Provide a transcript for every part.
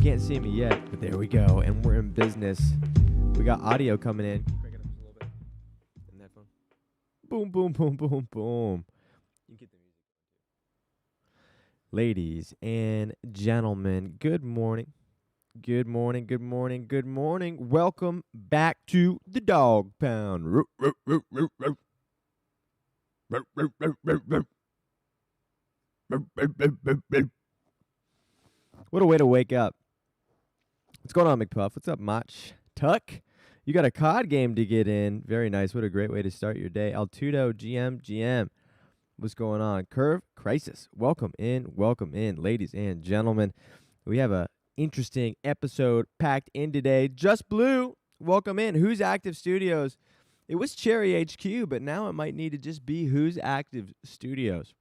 Can't see me yet, but there we go, and we're in business. We got audio coming in. Crank it up just a little bit. In that phone. Boom, boom, boom, boom, boom. You can get the music. Ladies and gentlemen, good morning. Good morning, good morning, good morning. Welcome back to the Dog Pound. What a way to wake up. What's going on, McPuff? What's up, Mach? Tuck? You got a COD game to get in. Very nice. What a great way to start your day. Altudo, GM. What's going on? Curve Crisis. Welcome in, ladies and gentlemen. We have a interesting episode packed in today. Just Blue, welcome in. Who's Active Studios? It was Cherry HQ, but now it might need to just be Who's Active Studios.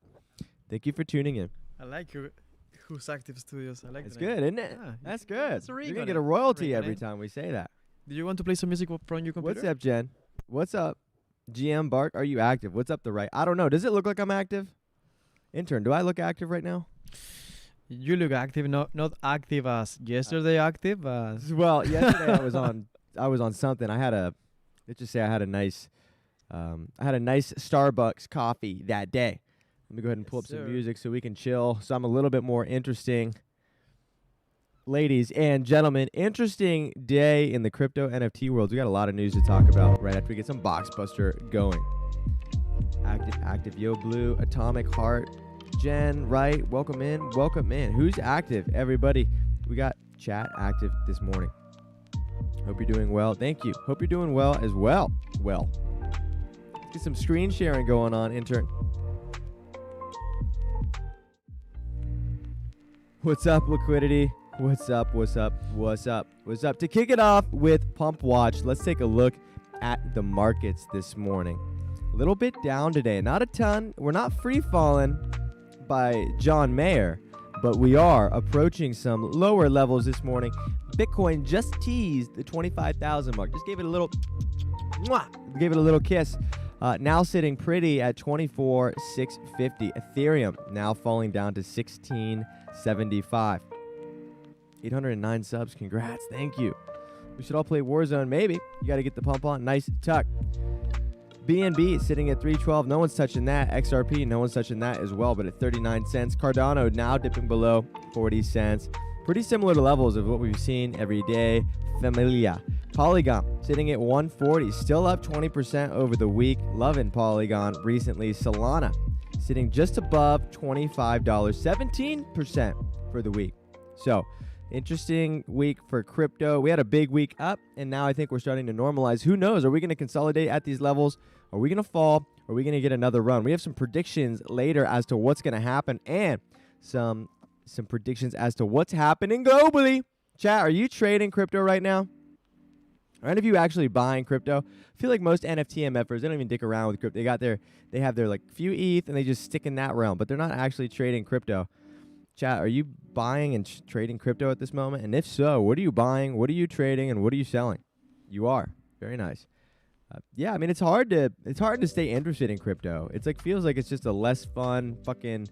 Thank you for tuning in. I like you. Who's Active Studios? I like It's that. good, isn't it? Yeah, That's good. That's a ring. You're going to get a royalty every time we say that. Do you want to play some music from your computer? What's up, Jen? What's up? GM Bark, are you active? What's up the right? I don't know. Does it look like I'm active? Intern, do I look active right now? You look active, not active as yesterday. Active as well. Yesterday I was on something. Let's just say I had a nice Starbucks coffee that day. Let me go ahead and pull up some music so we can chill. So I'm a little bit more interesting. Ladies and gentlemen, interesting day in the crypto NFT world. We got a lot of news to talk about right after we get some Boxbuster going. Active, Yo Blue, Atomic Heart, Jen, right? Welcome in. Who's active? Everybody, we got chat active this morning. Hope you're doing well. Thank you. Hope you're doing well as well. Well, let's get some screen sharing going on, intern. What's up, Liquidity? What's up? What's up? What's up? What's up? To kick it off with Pump Watch, let's take a look at the markets this morning. A little bit down today. Not a ton. We're not free falling by John Mayer, but we are approaching some lower levels this morning. Bitcoin just teased the 25,000 mark. Just gave it a little kiss. Now sitting pretty at 24,650. Ethereum now falling down to 1675. 809 subs. Congrats. Thank you. We should all play Warzone. Maybe. You got to get the pump on. Nice tuck. BNB sitting at 312. No one's touching that. XRP, no one's touching that as well, but at 39 cents. Cardano now dipping below 40 cents. Pretty similar to levels of what we've seen every day. Familia. Polygon sitting at 140. Still up 20% over the week. Loving Polygon recently. Solana sitting just above $25. 17% for the week. So, interesting week for crypto. We had a big week up, and now I think we're starting to normalize. Who knows? Are we going to consolidate at these levels? Are we going to fall? Are we going to get another run? We have some predictions later as to what's going to happen, and some predictions as to what's happening globally. Chat, are you trading crypto right now? Are any of you actually buying crypto? I feel like most NFT MFers, they don't even dick around with crypto. They have their like few ETH, and they just stick in that realm, but they're not actually trading crypto. Chat, are you buying and trading crypto at this moment? And if so, what are you buying? What are you trading? And what are you selling? You are. Very nice. Yeah, I mean, it's hard to stay interested in crypto. It's like, feels like it's just a less fun fucking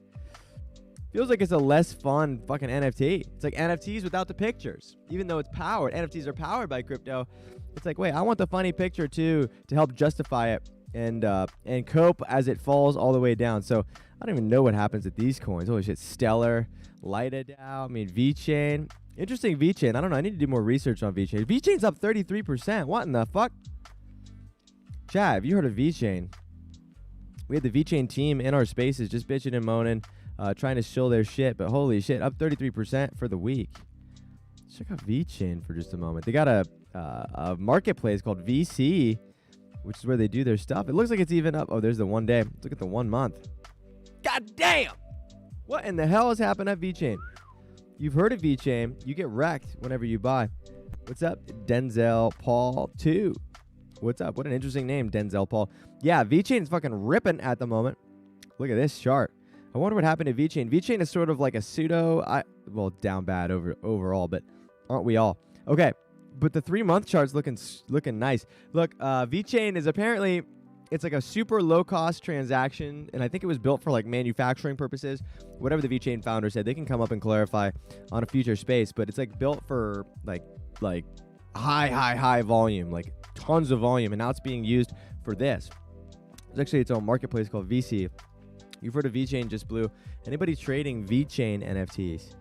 NFT. It's like NFTs without the pictures. Even though it's powered, NFTs are powered by crypto. It's like, wait, I want the funny picture too to help justify it and cope as it falls all the way down. So I don't even know what happens at these coins. Holy shit, Stellar, Lighted out. I mean, VeChain. Interesting VeChain. I don't know. I need to do more research on VeChain. VeChain's up 33%. What in the fuck? Chat, have you heard of VeChain? We had the VeChain team in our spaces just bitching and moaning, trying to shill their shit. But holy shit, up 33% for the week. Let's check out VeChain for just a moment. They got a marketplace called VC, which is where they do their stuff. It looks like it's even up. Oh, there's the 1 day. Let's look at the 1 month. God damn! What in the hell has happened at VeChain? You've heard of VeChain. You get wrecked whenever you buy. What's up, Denzel Paul 2? What's up? What an interesting name, Denzel Paul. Yeah, VeChain is fucking ripping at the moment. Look at this chart. I wonder what happened to VeChain. VeChain is sort of like a pseudo, down bad overall, but aren't we all? Okay, but the 3-month chart's looking nice. Look, VeChain is apparently, it's like a super low-cost transaction, and I think it was built for like manufacturing purposes. Whatever the VeChain founder said, they can come up and clarify on a future space, but it's like built for like high volume, like tons of volume, and now it's being used for this. There's actually its own marketplace called VC. You've heard of VeChain just blew. Anybody trading VeChain NFTs?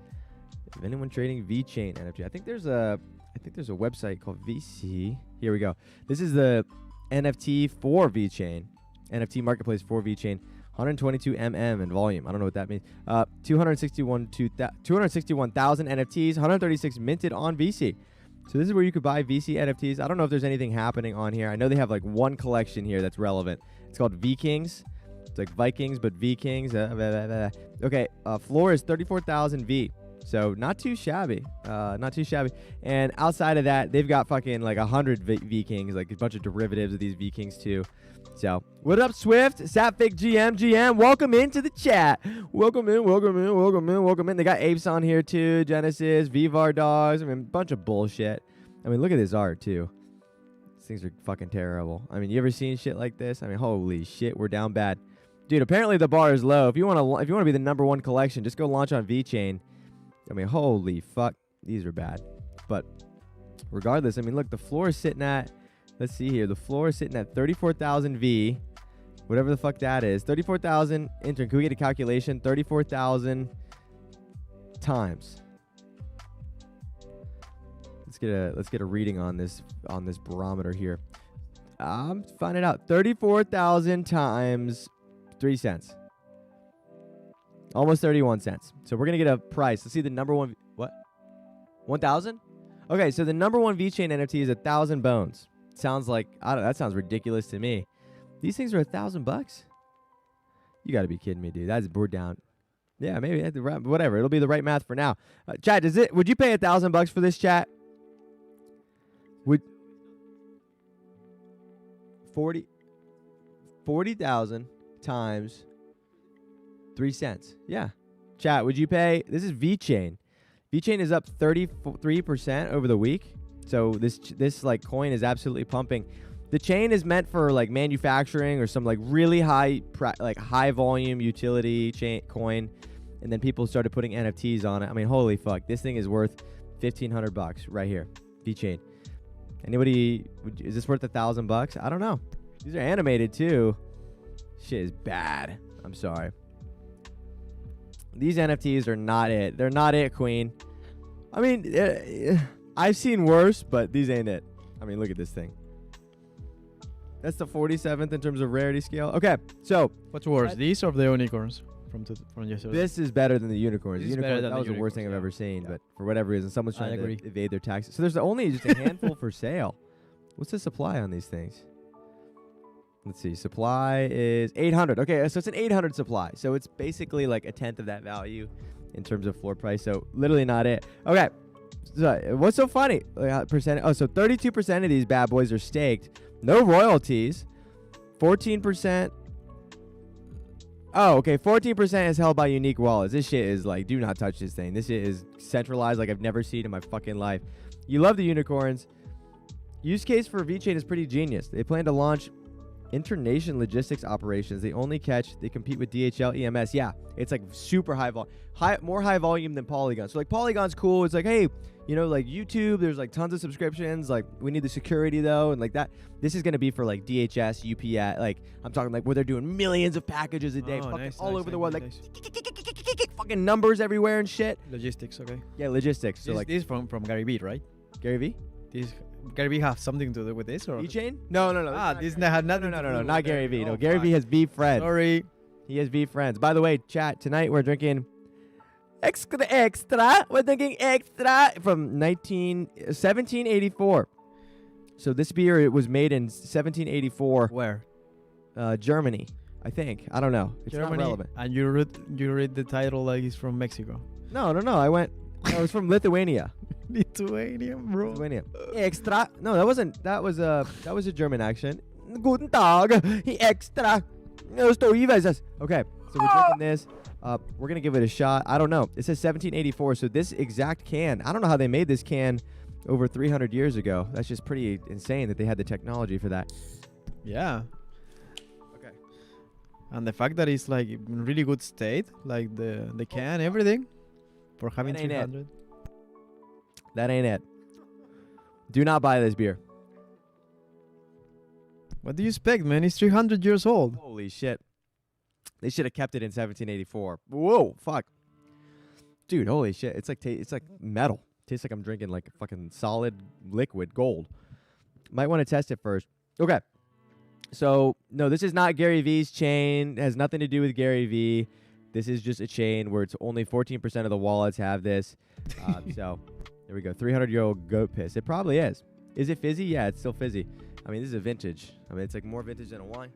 If anyone trading VeChain NFT, I think there's a website called VC. Here we go. This is the NFT for VeChain, NFT marketplace for VeChain. 122 mm in volume. I don't know what that means. 261,000 NFTs, 136 minted on VC. So this is where you could buy VC NFTs. I don't know if there's anything happening on here. I know they have like one collection here that's relevant. It's called Vikings. It's like Vikings, but Vikings. Okay, floor is 34,000 V. So not too shabby. Not too shabby. And outside of that, they've got fucking like 100 Vikings, like a bunch of derivatives of these Vikings too. So what up, Swift? Sapfig GM. Welcome into the chat. Welcome in. They got apes on here too. Genesis, Vivar dogs. I mean, a bunch of bullshit. I mean, look at this art too. These things are fucking terrible. I mean, you ever seen shit like this? I mean, holy shit, we're down bad. Dude, apparently the bar is low. If you want to be the #1 collection, just go launch on VeChain. I mean, holy fuck, these are bad. But regardless, I mean, look, the floor is sitting at, let's see here, the floor is sitting at 34,000 V, whatever the fuck that is. 34,000, intern, can we get a calculation? 34,000 times. Let's get a reading on this barometer here. I'm finding out. 34,000 times 3 cents. Almost 31 cents. So we're going to get a price. Let's see the #1. What? 1,000? Okay, so the #1 VeChain NFT is 1,000 bones. Sounds like, I don't know, that sounds ridiculous to me. These things are $1,000 bucks? You got to be kidding me, dude. We're down Yeah, maybe whatever. It'll be the right math for now. Chat, would you pay $1,000 for this, chat? Would 40,000 times 3 cents. Yeah. Chat, would you pay? This is VeChain. VeChain is up 33% over the week. So this like coin is absolutely pumping. The chain is meant for like manufacturing or some like really high volume utility coin, and then people started putting NFTs on it. I mean, holy fuck, this thing is worth $1,500 right here. VeChain. Anybody? Is this worth $1,000? I don't know. These are animated too. Shit is bad. I'm sorry. These NFTs are not it. They're not it, Queen. I mean, I've seen worse, but these ain't it. I mean, look at this thing. That's the 47th in terms of rarity scale. Okay, so what's worse, these or the unicorns from yesterday? This is better than the unicorns. This is better than that the was the worst thing I've unicorns, ever seen, yeah. but for whatever reason, someone's I trying agree. to evade their taxes. So there's only just a handful for sale. What's the supply on these things? Let's see. Supply is 800. Okay, so it's an 800 supply. So it's basically like a tenth of that value in terms of floor price. So literally not it. Okay. So what's so funny? Percent. Oh, so 32% of these bad boys are staked. No royalties. 14%. Oh, okay. 14% is held by unique wallets. This shit is like, do not touch this thing. This shit is centralized like I've never seen in my fucking life. You love the unicorns. Use case for VeChain is pretty genius. They plan to launch internation logistics operations. They compete with DHL, EMS. Yeah, it's like super high volume, more high volume than Polygon. So like Polygon's cool. It's like, hey, you know, like YouTube, there's like tons of subscriptions. Like we need the security though, and like that. This is gonna be for like DHS, UPS. Like I'm talking like where they're doing millions of packages a day, all over the world, like fucking numbers everywhere and shit. Logistics, okay. Yeah, logistics. So This like is from Gary Vee, right? Gary Vee. This Gary Vee have something to do with this or? VeChain? No. This had nothing. No, not Gary Vee. No, Gary Vee has V friends. Sorry. He has V friends. By the way, chat, tonight we're drinking extra. We're drinking extra from 1784. So this beer, it was made in 1784. Where? Germany, I think. I don't know. It's Germany. not relevant. And you read the title like it's from Mexico. No. I was from Lithuania. Lithuania, bro. Lithuania. Extra. No, that wasn't. That was a German accent. Guten Tag. Extra. Okay, so we're drinking this. We're gonna give it a shot. I don't know. It says 1784. So this exact can. I don't know how they made this can over 300 years ago. That's just pretty insane that they had the technology for that. Yeah. Okay. And the fact that it's like in really good state, like the can, everything, for having That ain't it. 300. That ain't it. Do not buy this beer. What do you expect, man? It's 300 years old. Holy shit. They should have kept it in 1784. Whoa, fuck. Dude, holy shit. It's like metal. Tastes like I'm drinking like fucking solid liquid gold. Might want to test it first. Okay. So, no, this is not Gary Vee's chain. It has nothing to do with Gary Vee. This is just a chain where it's only 14% of the wallets have this. So, there we go. 300-year-old goat piss. It probably is. Is it fizzy? Yeah, it's still fizzy. I mean, this is a vintage. I mean, it's like more vintage than a wine.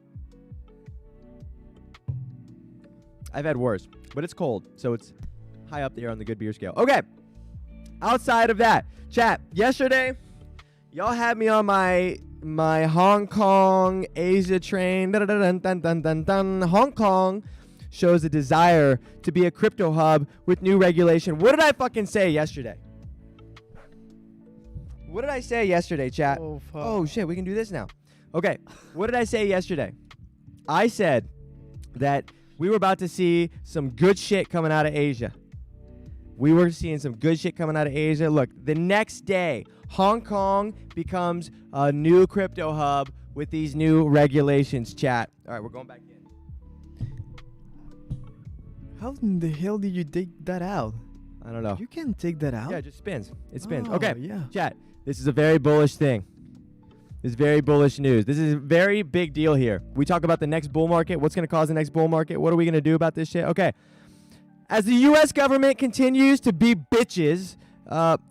I've had worse, but it's cold, so it's high up there on the good beer scale. Okay. Outside of that, chat, yesterday, y'all had me on my Hong Kong Asia train. Dun, dun, dun, dun, dun, dun. Hong Kong shows a desire to be a crypto hub with new regulation. What did I fucking say yesterday? What did I say yesterday, chat? Oh, fuck. Oh, shit, we can do this now. Okay, what did I say yesterday? I said that we were about to see some good shit coming out of Asia. We were seeing some good shit coming out of Asia. Look, the next day, Hong Kong becomes a new crypto hub with these new regulations, chat. All right, we're going back in. How in the hell did you take that out? I don't know. You can take that out? Yeah, it just spins. It spins. Oh, Okay, yeah. chat, this is a very bullish thing. This is very bullish news. This is a very big deal here. We talk about the next bull market. What's going to cause the next bull market? What are we going to do about this shit? Okay. As the U.S. government continues to be bitches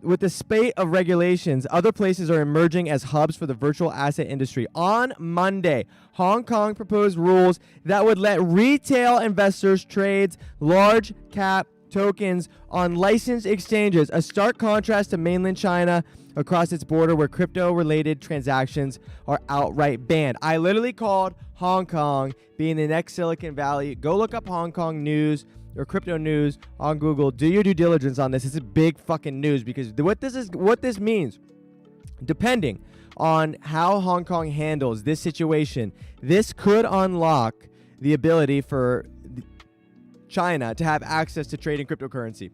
With the spate of regulations, other places are emerging as hubs for the virtual asset industry. On Monday, Hong Kong proposed rules that would let retail investors trade large cap tokens on licensed exchanges, a stark contrast to mainland China across its border where crypto-related transactions are outright banned. I literally called Hong Kong being the next Silicon Valley. Go look up Hong Kong news or crypto news on Google. Do your due diligence on this. This is big fucking news because what this means, depending on how Hong Kong handles this situation, this could unlock the ability for China to have access to trading cryptocurrency.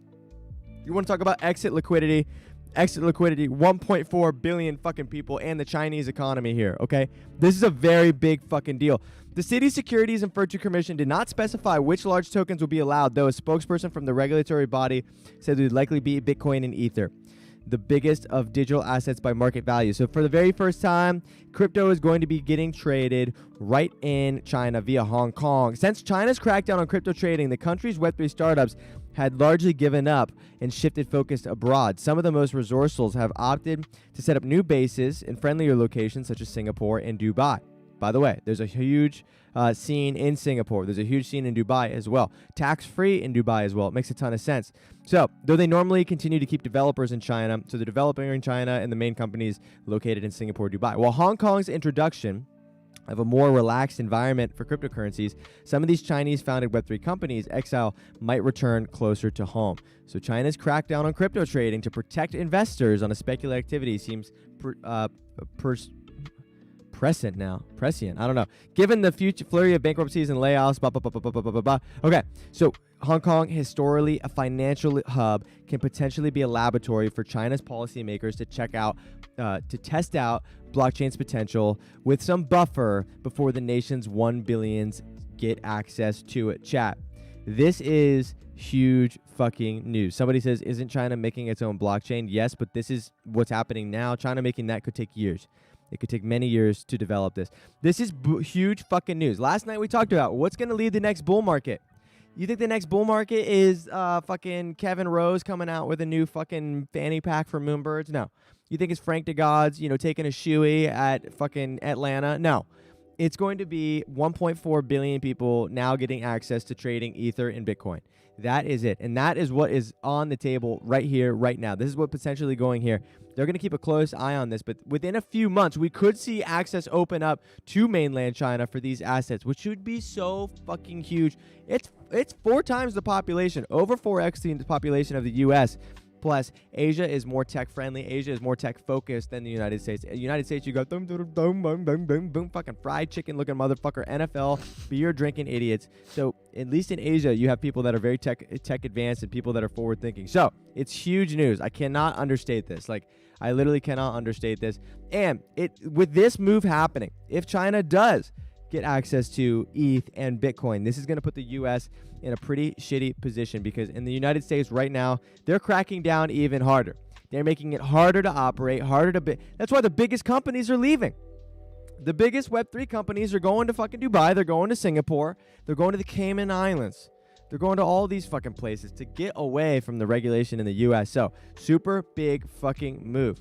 You want to talk about exit liquidity, 1.4 billion fucking people and the Chinese economy here, okay? This is a very big fucking deal. The City Securities and Virtue Commission did not specify which large tokens will be allowed, though a spokesperson from the regulatory body said it would likely be Bitcoin and Ether, the biggest of digital assets by market value. So for the very first time, crypto is going to be getting traded right in China via Hong Kong. Since China's crackdown on crypto trading, the country's Web3 startups had largely given up and shifted focus abroad. Some of the most resourceful have opted to set up new bases in friendlier locations such as Singapore and Dubai. By the way, there's a huge scene in Singapore. There's a huge scene in Dubai as well. Tax-free in Dubai as well. It makes a ton of sense. So, though they normally continue to keep developers in China, so the developer in China and the main companies located in Singapore, Dubai. While Hong Kong's introduction of a more relaxed environment for cryptocurrencies, some of these Chinese-founded Web3 companies' exile might return closer to home. So China's crackdown on crypto trading to protect investors on a speculative activity seems prescient. I don't know. Given the future flurry of bankruptcies and layoffs, Okay, so Hong Kong, historically a financial hub, can potentially be a laboratory for China's policymakers to test out blockchain's potential with some buffer before the nation's 1 billions get access to it. Chat. This is huge fucking news. Somebody says, isn't China making its own blockchain? Yes, but this is what's happening now. China making that could take years. It could take many years to develop this. This is huge fucking news. Last night we talked about what's going to lead the next bull market. You think the next bull market is fucking Kevin Rose coming out with a new fucking fanny pack for Moonbirds? No. You think it's Frank DeGods, taking a shoey at fucking Atlanta? No. It's going to be 1.4 billion people now getting access to trading Ether and Bitcoin. That is it. And that is what is on the table right here, right now. This is what potentially going here. They're going to keep a close eye on this, but within a few months, we could see access open up to mainland China for these assets, which would be so fucking huge. It's 4 times the population, over 4x the population of the U.S. Plus, Asia is more tech-friendly. Asia is more tech-focused than the United States. In the United States, you go, boom, boom, boom, boom, boom, boom, boom, fucking fried chicken-looking motherfucker, NFL, beer-drinking idiots. So, at least in Asia, you have people that are very tech-advanced and people that are forward-thinking. So, it's huge news. I cannot understate this. I literally cannot understate this. And with this move happening, if China does get access to ETH and Bitcoin, this is going to put the U.S. in a pretty shitty position because in the United States right now, they're cracking down even harder. They're making it harder to operate, harder to That's why the biggest companies are leaving. The biggest Web3 companies are going to fucking Dubai. They're going to Singapore. They're going to the Cayman Islands. They're going to all these fucking places to get away from the regulation in the U.S. So, super big fucking move.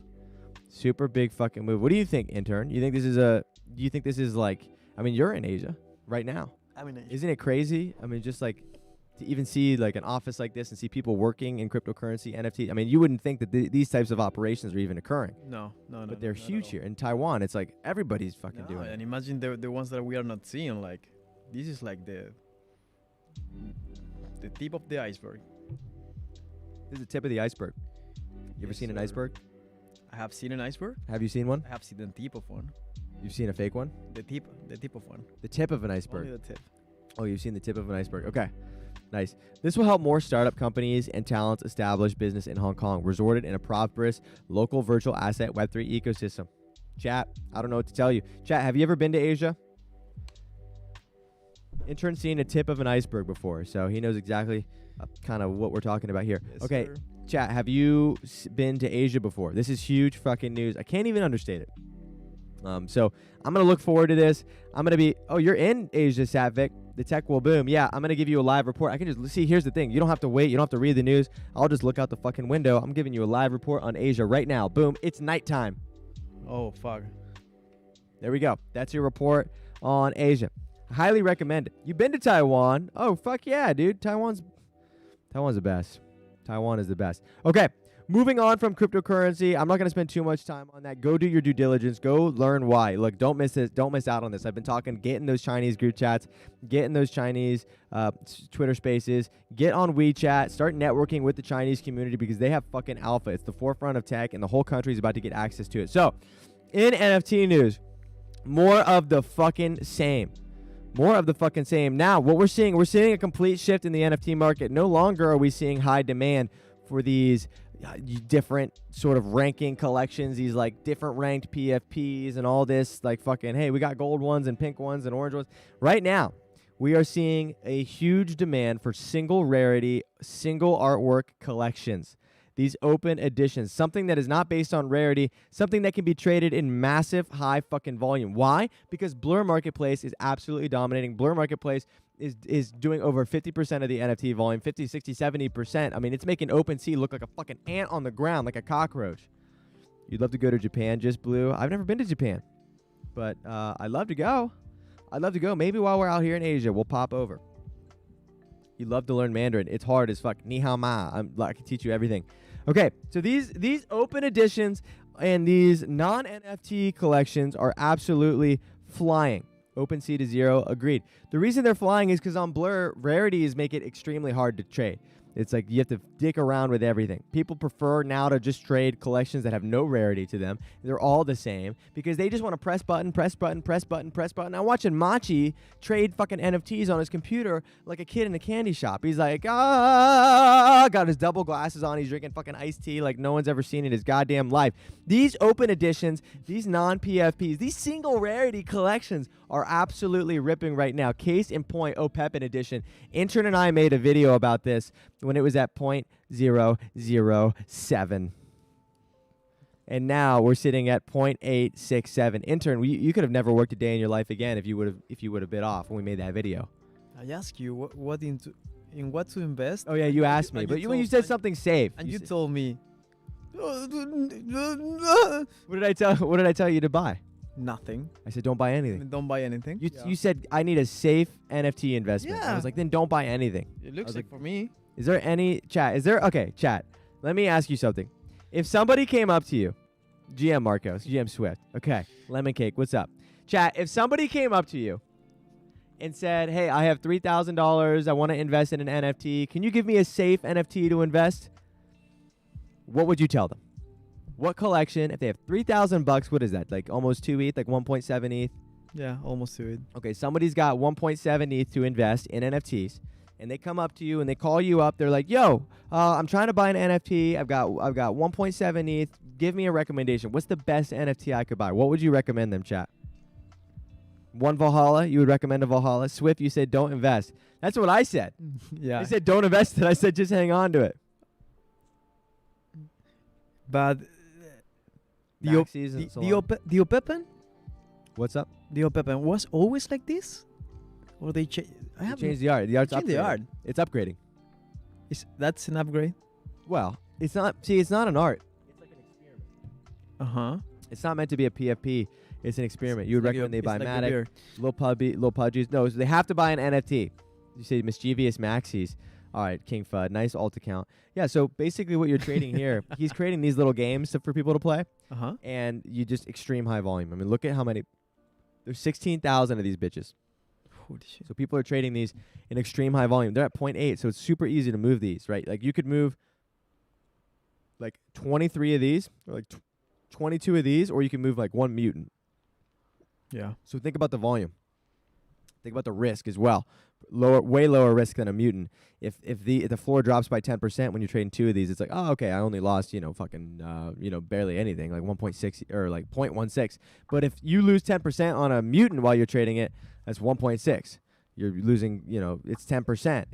Super big fucking move. What do you think, intern? You think this is you're in Asia right now. I mean, Isn't it crazy? I mean, just to even see an office like this and see people working in cryptocurrency, NFT. I mean, you wouldn't think that these types of operations are even occurring. No. But they're huge here. In Taiwan, it's everybody's fucking doing it. And imagine the ones that we are not seeing. This is the tip of the iceberg. This is the tip of the iceberg. You ever seen an iceberg? I have seen an iceberg. Have you seen one? I have seen the tip of one. You've seen a fake one? The tip of one. The tip of an iceberg. Only the tip. Oh, you've seen the tip of an iceberg. Okay. Nice. This will help more startup companies and talents establish business in Hong Kong, resorted in a prosperous local virtual asset Web3 ecosystem. Chat, I don't know what to tell you. Chat, have you ever been to Asia? Intern's seen a tip of an iceberg before, so he knows exactly kind of what we're talking about here. Yes, okay, sir. Chat, have you been to Asia before? This is huge fucking news. I can't even understate it. So I'm going to look forward to this. I'm going to be... Oh, you're in Asia, Satvik. The tech will boom. Yeah, I'm going to give you a live report. I can just see. Here's the thing. You don't have to wait. You don't have to read the news. I'll just look out the fucking window. I'm giving you a live report on Asia right now. Boom. It's nighttime. Oh, fuck. There we go. That's your report on Asia. Highly recommend it. You've been to Taiwan? Oh, fuck yeah, dude. Taiwan's the best. Taiwan is the best. Okay, moving on from cryptocurrency. I'm not going to spend too much time on that. Go do your due diligence. Go learn why. Look, don't miss this. Don't miss out on this. I've been talking, get in those Chinese group chats, get in those Chinese Twitter spaces, get on WeChat, start networking with the Chinese community because they have fucking alpha. It's the forefront of tech, and the whole country is about to get access to it. So, in NFT news, more of the fucking same. More of the fucking same. Now, what we're seeing a complete shift in the NFT market. No longer are we seeing high demand for these different sort of ranking collections, these like different ranked PFPs and all this like fucking, hey, we got gold ones and pink ones and orange ones. Right now, we are seeing a huge demand for single rarity, single artwork collections. These open editions, something that is not based on rarity, something that can be traded in massive high fucking volume. Why? Because Blur Marketplace is absolutely dominating. Blur Marketplace is doing over 50% of the NFT volume, 50, 60, 70%. I mean, it's making OpenSea look like a fucking ant on the ground, like a cockroach. You'd love to go to Japan, just Blue. I've never been to Japan, but I'd love to go. I'd love to go. Maybe while we're out here in Asia, we'll pop over. You'd love to learn Mandarin. It's hard as fuck. Ni hao ma. I can teach you everything. Okay, so these open editions and these non-NFT collections are absolutely flying. OpenSea to zero, agreed. The reason they're flying is because on Blur, rarities make it extremely hard to trade. It's like you have to dick around with everything. People prefer now to just trade collections that have no rarity to them. They're all the same because they just want to press button, press button, press button, press button. I'm watching Machi trade fucking NFTs on his computer like a kid in a candy shop. He's like, got his double glasses on. He's drinking fucking iced tea like no one's ever seen in his goddamn life. These open editions, these non-PFPs, these single rarity collections are absolutely ripping right now. Case in point, OPEPin edition. Intern and I made a video about this when it was at 0.007. And now we're sitting at 0.867. Intern, you could have never worked a day in your life again if you would have bit off when we made that video. I asked you in what to invest. Oh yeah, you asked me, but you said something safe. And you told me. What did I tell you to buy? Nothing. I said don't buy anything. Don't buy anything. You said I need a safe NFT investment. Yeah. I was like, then don't buy anything. It looks like for me. Is there any chat? Chat. Let me ask you something. If somebody came up to you, GM Marcos, GM Swift, okay, Lemon Cake, what's up? Chat, if somebody came up to you and said, hey, I have $3,000, I want to invest in an NFT, can you give me a safe NFT to invest? What would you tell them? What collection, if they have $3,000, what is that? Like almost 2 ETH, like 1.7 ETH? Yeah, almost 2 ETH. Okay, somebody's got 1.7 ETH to invest in NFTs. And they come up to you and they call you up. They're like, yo, I'm trying to buy an NFT. I've got 1.7 ETH. Give me a recommendation. What's the best NFT I could buy? What would you recommend them, chat? One Valhalla? You would recommend a Valhalla? Swift, you said don't invest. That's what I said. Yeah. I said don't invest it. I said just hang on to it. But the OPEPin? What's up? The OPEPin was always like this? Or they changed the art. The art's upgrading. The art. It's upgrading. That's an upgrade? Well, it's not. See, it's not an art. It's like an experiment. It's not meant to be a PFP. It's an experiment. You would recommend they buy Matic, Lil Pudgies. No, so they have to buy an NFT. You say Mischievous Maxis. All right, King Fudd. Nice alt account. Yeah, so basically what you're trading here, he's creating these little games for people to play. And you just extreme high volume. I mean, look at how many. There's 16,000 of these bitches. Holy shit. So people are trading these in extreme high volume. They're at 0.8, so it's super easy to move these, right? Like you could move like 23 of these, or like 22 of these, or you can move like one mutant. Yeah. So think about the volume. Think about the risk as well. Way lower risk than a mutant. If the floor drops by 10% when you're trading two of these, it's like, oh, okay, I only lost, barely anything, like 1.6 or like 0.16. But if you lose 10% on a mutant while you're trading it, that's 1.6. You're losing, it's 10%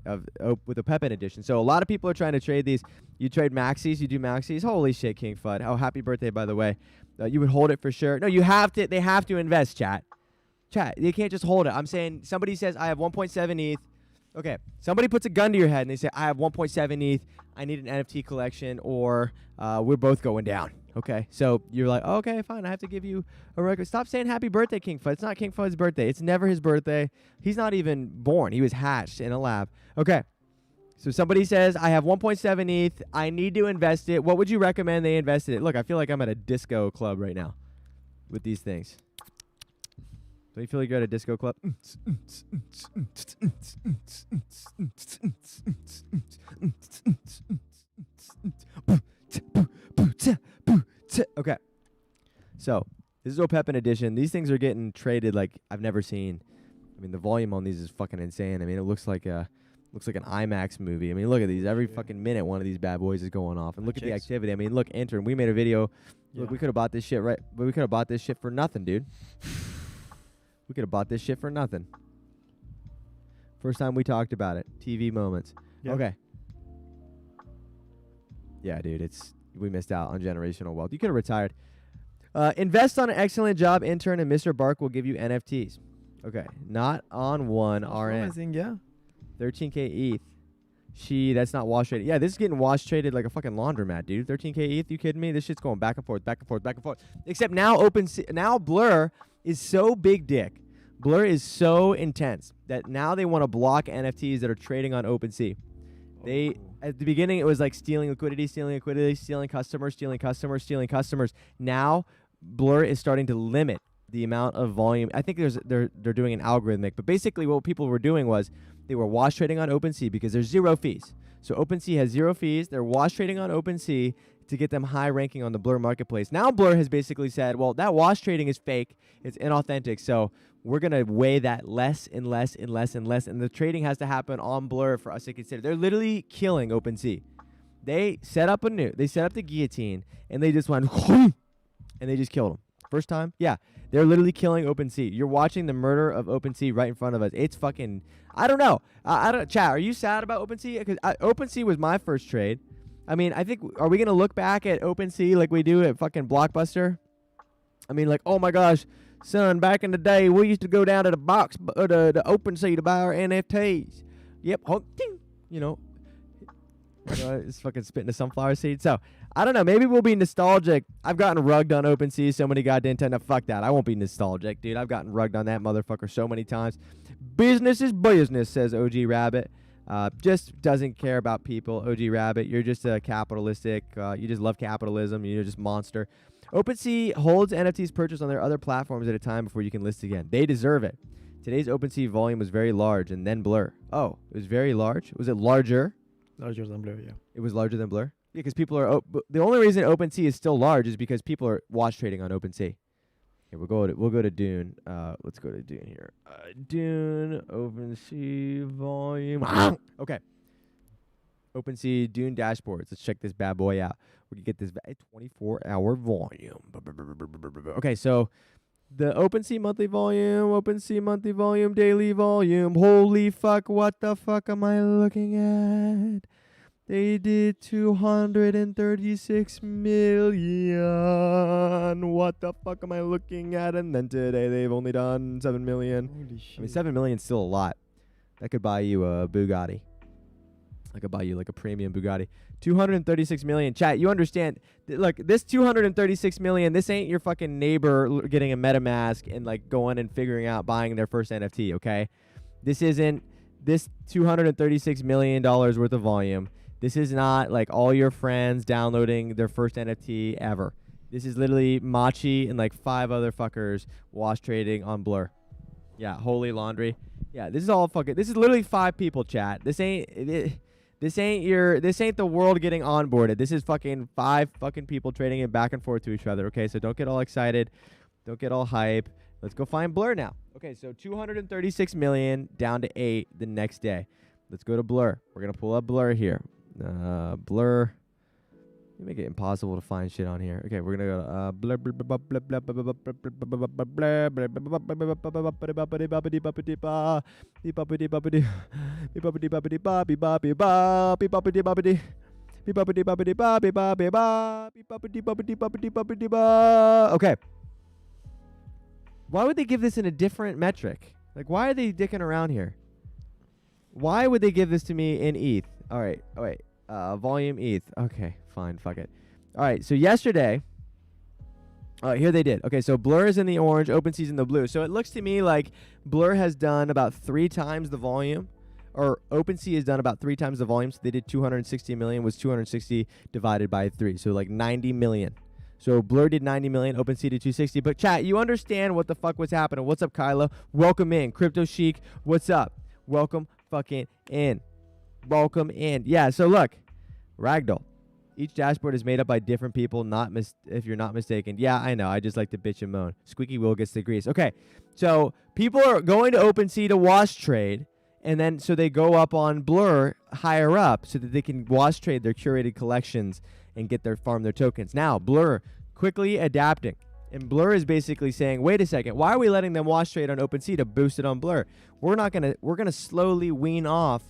with a Pepin edition. So a lot of people are trying to trade these. You trade maxis, you do maxis. Holy shit, King Fudd. Oh, happy birthday, by the way. You would hold it for sure. No, you have to. They have to invest, chat. chat. They can't just hold it. I'm saying somebody says I have 1.7 ETH. Okay, somebody puts a gun to your head and they say I have 1.7 ETH. I need an NFT collection, or we're both going down. Okay, so you're like, oh, okay, fine. I have to give you a record. Stop saying happy birthday, King Fud. It's not King Fud's birthday. It's never his birthday. He's not even born. He was hatched in a lab. Okay, so somebody says I have 1.7 ETH. I need to invest it. What would you recommend they invest in it? Look, I feel like I'm at a disco club right now with these things. Don't you feel like you're at a disco club? Okay. So, this is OPEPin edition. These things are getting traded like I've never seen. I mean, the volume on these is fucking insane. I mean, it looks like an IMAX movie. I mean, look at these. Every fucking minute one of these bad boys is going off. And look at the activity. I mean, look, enter. And we made a video. Look, we could have bought this shit but we could have bought this shit for nothing, dude. We could have bought this shit for nothing. First time we talked about it. TV moments. Yeah. Okay. Yeah, dude, we missed out on generational wealth. You could have retired. Invest on an excellent job intern, and Mr. Bark will give you NFTs. Okay, not on one RN. Yeah. 13K ETH. That's not wash traded. Yeah, this is getting wash traded like a fucking laundromat, dude. 13K ETH, you kidding me? This shit's going back and forth, back and forth, back and forth. Except now Blur is so big dick. Blur is so intense that now they want to block NFTs that are trading on OpenSea. At the beginning, it was like stealing liquidity, stealing customers. Now, Blur is starting to limit the amount of volume. I think they're doing an algorithmic, but basically what people were doing was they were wash trading on OpenSea because there's 0 fees. So OpenSea has 0 fees. They're wash trading on OpenSea to get them high ranking on the Blur marketplace. Now Blur has basically said, well, that wash trading is fake. It's inauthentic. So we're going to weigh that less and less and less and less. And the trading has to happen on Blur for us to consider. They're literally killing OpenSea. They set up the guillotine and they just went and they just killed them. First time? Yeah. They're literally killing OpenSea. You're watching the murder of OpenSea right in front of us. It's fucking, I don't know. Chat, are you sad about OpenSea? Because OpenSea was my first trade. I mean, I think, are we going to look back at OpenSea like we do at fucking Blockbuster? I mean, like, oh my gosh, son, back in the day, we used to go down to the the OpenSea to buy our NFTs. Yep, you know, it's fucking spitting a sunflower seed. So, I don't know, maybe we'll be nostalgic. I've gotten rugged on OpenSea so many goddamn times. No, fuck that. I won't be nostalgic, dude. I've gotten rugged on that motherfucker so many times. Business is business, says OG Rabbit. Just doesn't care about people. OG Rabbit, you're just a capitalistic. You just love capitalism. You're just monster. OpenSea holds NFTs purchased on their other platforms at a time before you can list again. They deserve it. Today's OpenSea volume was very large and then Blur. Oh, it was very large? Was it larger? Larger than Blur, yeah. It was larger than Blur? Yeah, because people are... the only reason OpenSea is still large is because people are watch trading on OpenSea. Here, we'll go to Dune. Let's go to Dune here. Dune, OpenSea volume. Okay. OpenSea Dune dashboards. Let's check this bad boy out. We can get this 24-hour volume. Okay, so the OpenSea monthly volume, daily volume. Holy fuck, what the fuck am I looking at? They did 236 million. What the fuck am I looking at? And then today they've only done 7 million. Holy shit. I mean, 7 million is still a lot. That could buy you a Bugatti. I could buy you like a premium Bugatti. 236 million. Chat, you understand. Look, this 236 million, this ain't your fucking neighbor getting a MetaMask and like going and figuring out buying their first NFT, okay? This isn't this $236 million worth of volume. This is not like all your friends downloading their first NFT ever. This is literally Machi and like 5 other fuckers wash trading on Blur. Yeah, Holy Laundry. Yeah, this is all fucking. This is literally 5 people, chat. This ain't the world getting onboarded. This is fucking 5 fucking people trading it back and forth to each other. Okay, so don't get all excited. Don't get all hype. Let's go find Blur now. Okay, so 236 million down to 8 the next day. Let's go to Blur. We're gonna pull up Blur here. Blur. You make it impossible to find shit on here. Okay, we're gonna go to Blur. Okay. Why would they give this in a different metric? Like, why are they dicking around here? Why would they give this to me in ETH? All right. Oh, wait. Volume ETH. Okay, fine. Fuck it. All right. So yesterday, here they did. Okay, so Blur is in the orange, OpenSea's in the blue. So it looks to me like Blur has done about 3 times the volume, or OpenSea has done about 3 times the volume. So they did 260 million, was 260 divided by 3. So like 90 million. So Blur did 90 million, OpenSea did 260. But chat, you understand what the fuck was happening. What's up, Kylo? Welcome in. Crypto Chic, what's up? Welcome fucking in. Welcome in. Yeah, so look, Ragdoll. Each dashboard is made up by different people, if you're not mistaken. Yeah, I know. I just like to bitch and moan. Squeaky wheel gets the grease. Okay, so people are going to OpenSea to wash trade, and then so they go up on Blur higher up so that they can wash trade their curated collections and farm their tokens. Now, Blur quickly adapting. And Blur is basically saying, wait a second, why are we letting them wash trade on OpenSea to boost it on Blur? We're gonna slowly wean off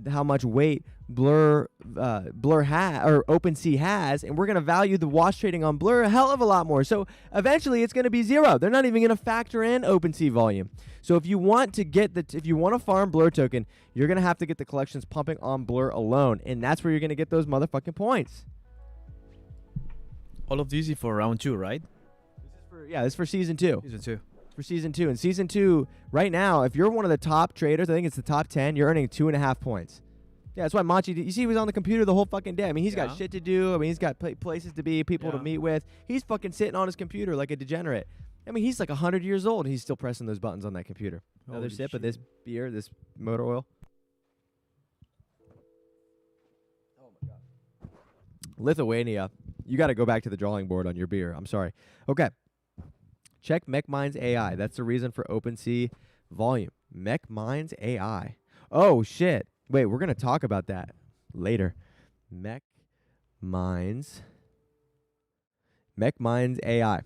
how much weight Blur has, or OpenSea has, and we're gonna value the wash trading on Blur a hell of a lot more. So eventually it's gonna be 0. They're not even gonna factor in OpenSea volume. So if you want to farm Blur token, you're gonna have to get the collections pumping on Blur alone, and that's where you're gonna get those motherfucking points. All of these for round 2, right? This is for season 2. Season 2. For season 2. And season 2, right now, if you're one of the top traders, I think it's the top 10, you're earning 2.5 points. Yeah, that's why Machi, you see he was on the computer the whole fucking day. I mean, he's got shit to do. I mean, he's got places to be, people to meet with. He's fucking sitting on his computer like a degenerate. I mean, he's like 100 years old, and he's still pressing those buttons on that computer. Another sip of this beer, this motor oil. Oh, my God. Lithuania, you got to go back to the drawing board on your beer. I'm sorry. Okay. Check MechMinds AI. That's the reason for OpenSea volume. MechMinds AI. Oh, shit. Wait, we're going to talk about that later. MechMinds AI.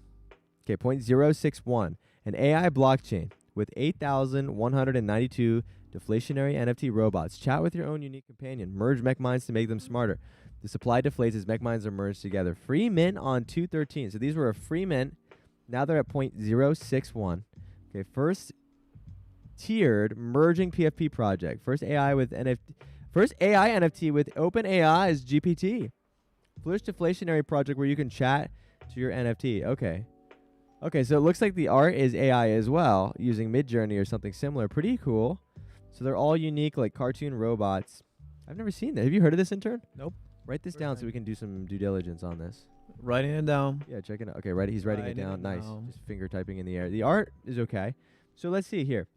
Okay, 0.061. An AI blockchain with 8,192 deflationary NFT robots. Chat with your own unique companion. Merge MechMinds to make them smarter. The supply deflates as MechMinds are merged together. Free mint on 2/13. So these were a free mint. Now they're at 0.061. Okay, first tiered merging PFP project. First AI NFT with OpenAI's GPT. First deflationary project where you can chat to your NFT. Okay. Okay, so it looks like the art is AI as well, using Midjourney or something similar. Pretty cool. So they're all unique, like cartoon robots. I've never seen that. Have you heard of this, intern? Nope. Write this down so we can do some due diligence on this. Writing it down. Yeah, check it out. Okay, he's writing it down. Nice. Just finger typing in the air. The art is okay. So let's see here.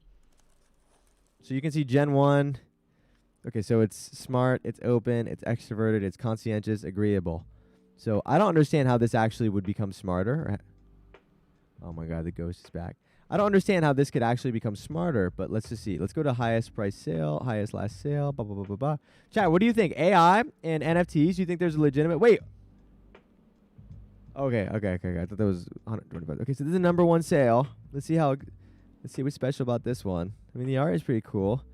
So you can see Gen 1. Okay, so it's smart, it's open, it's extroverted, it's conscientious, agreeable. So I don't understand how this actually would become smarter. Oh my God, the ghost is back. I don't understand how this could actually become smarter, but let's just see. Let's go to highest price sale, highest last sale, blah, blah, blah, blah, blah. Chat, what do you think? AI and NFTs, do you think there's a legitimate... Wait. Okay. I thought that was 125. Okay, so this is the number 1 sale. Let's see what's special about this one. I mean, the art is pretty cool.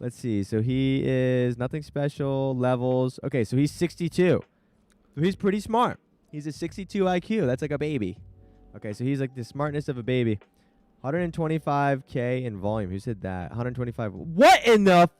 Let's see. So he is nothing special, levels. Okay, so he's 62. So he's pretty smart. He's a 62 IQ. That's like a baby. Okay, so he's like the smartness of a baby. 125K in volume. Who said that? 125. What in the...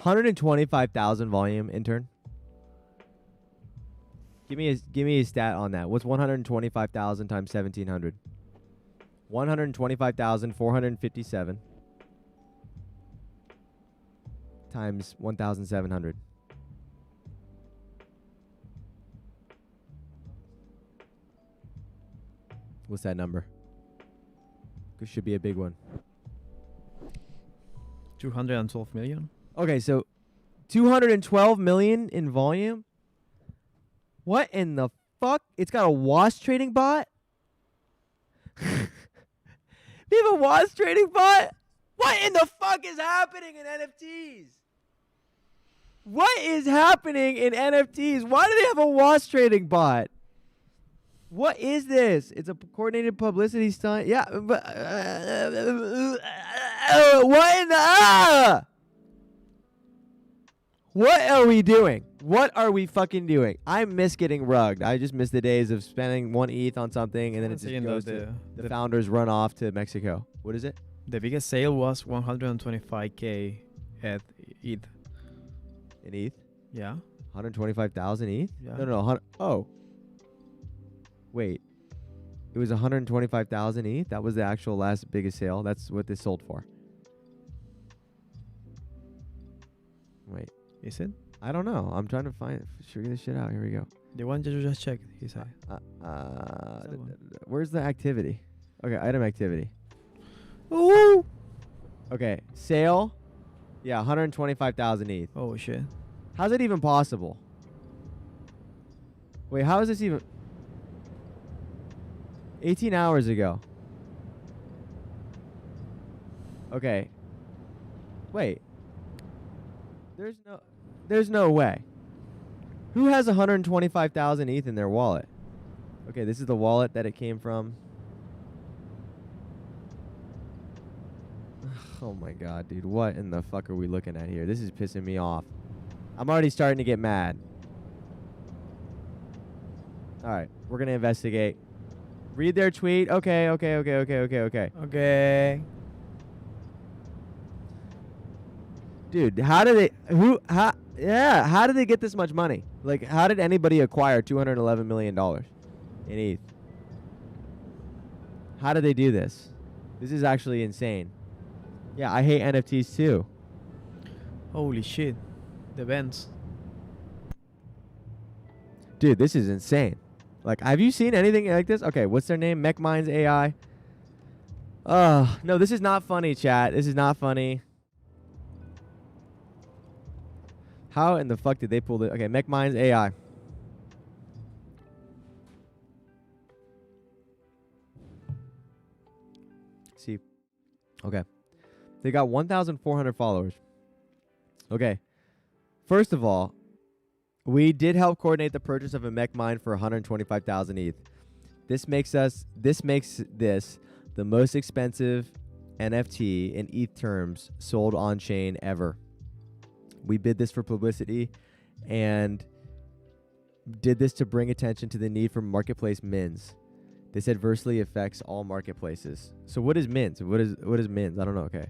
$125,000 volume, intern. Give me a stat on that. What's 125,000 times 1,700? 125,457 times 1,700. What's that number? This should be a big one. 212 million. Okay, so 212 million in volume. What in the fuck? It's got a wash trading bot? We have a wash trading bot? What in the fuck is happening in NFTs? What is happening in NFTs? Why do they have a wash trading bot? What is this? It's a coordinated publicity stunt. Yeah, but what in the What are we doing? What are we fucking doing? I miss getting rugged. I just miss the days of spending 1 ETH on something and then it just goes to the founders run off to Mexico. What is it? The biggest sale was 125k at ETH. In ETH? Yeah. 125,000 ETH? Yeah. No. Oh. Wait. It was 125,000 ETH? That was the actual last biggest sale? That's what this sold for. Wait. Is it? I don't know. I'm trying to figure this shit out. Here we go. The one you just checked, he said. Where's the activity? Okay, item activity. Ooh! Okay, sale. Yeah, 125,000 ETH. Oh, shit. How's it even possible? Wait, how is this even... 18 hours ago. Okay. Wait. There's no way. Who has 125,000 ETH in their wallet? Okay, this is the wallet that it came from. Oh my god, dude. What in the fuck are we looking at here? This is pissing me off. I'm already starting to get mad. Alright, we're going to investigate. Read their tweet. Okay. Okay. Dude, how did they get this much money? Like, how did anybody acquire $211 million in ETH? How did they do this? This is actually insane. Yeah, I hate NFTs too. Holy shit. The Benz. Dude, this is insane. Like, have you seen anything like this? Okay, what's their name? MechMinds AI. No, this is not funny, chat. This is not funny. How in the fuck did they pull this? Okay, MechMinds AI. See. Okay. They got 1,400 followers. Okay. First of all, we did help coordinate the purchase of a MechMind for 125,000 ETH. This makes this the most expensive NFT in ETH terms sold on chain ever. We bid this for publicity and did this to bring attention to the need for marketplace mins. This adversely affects all marketplaces. So what is mins? What is mins? I don't know. Okay.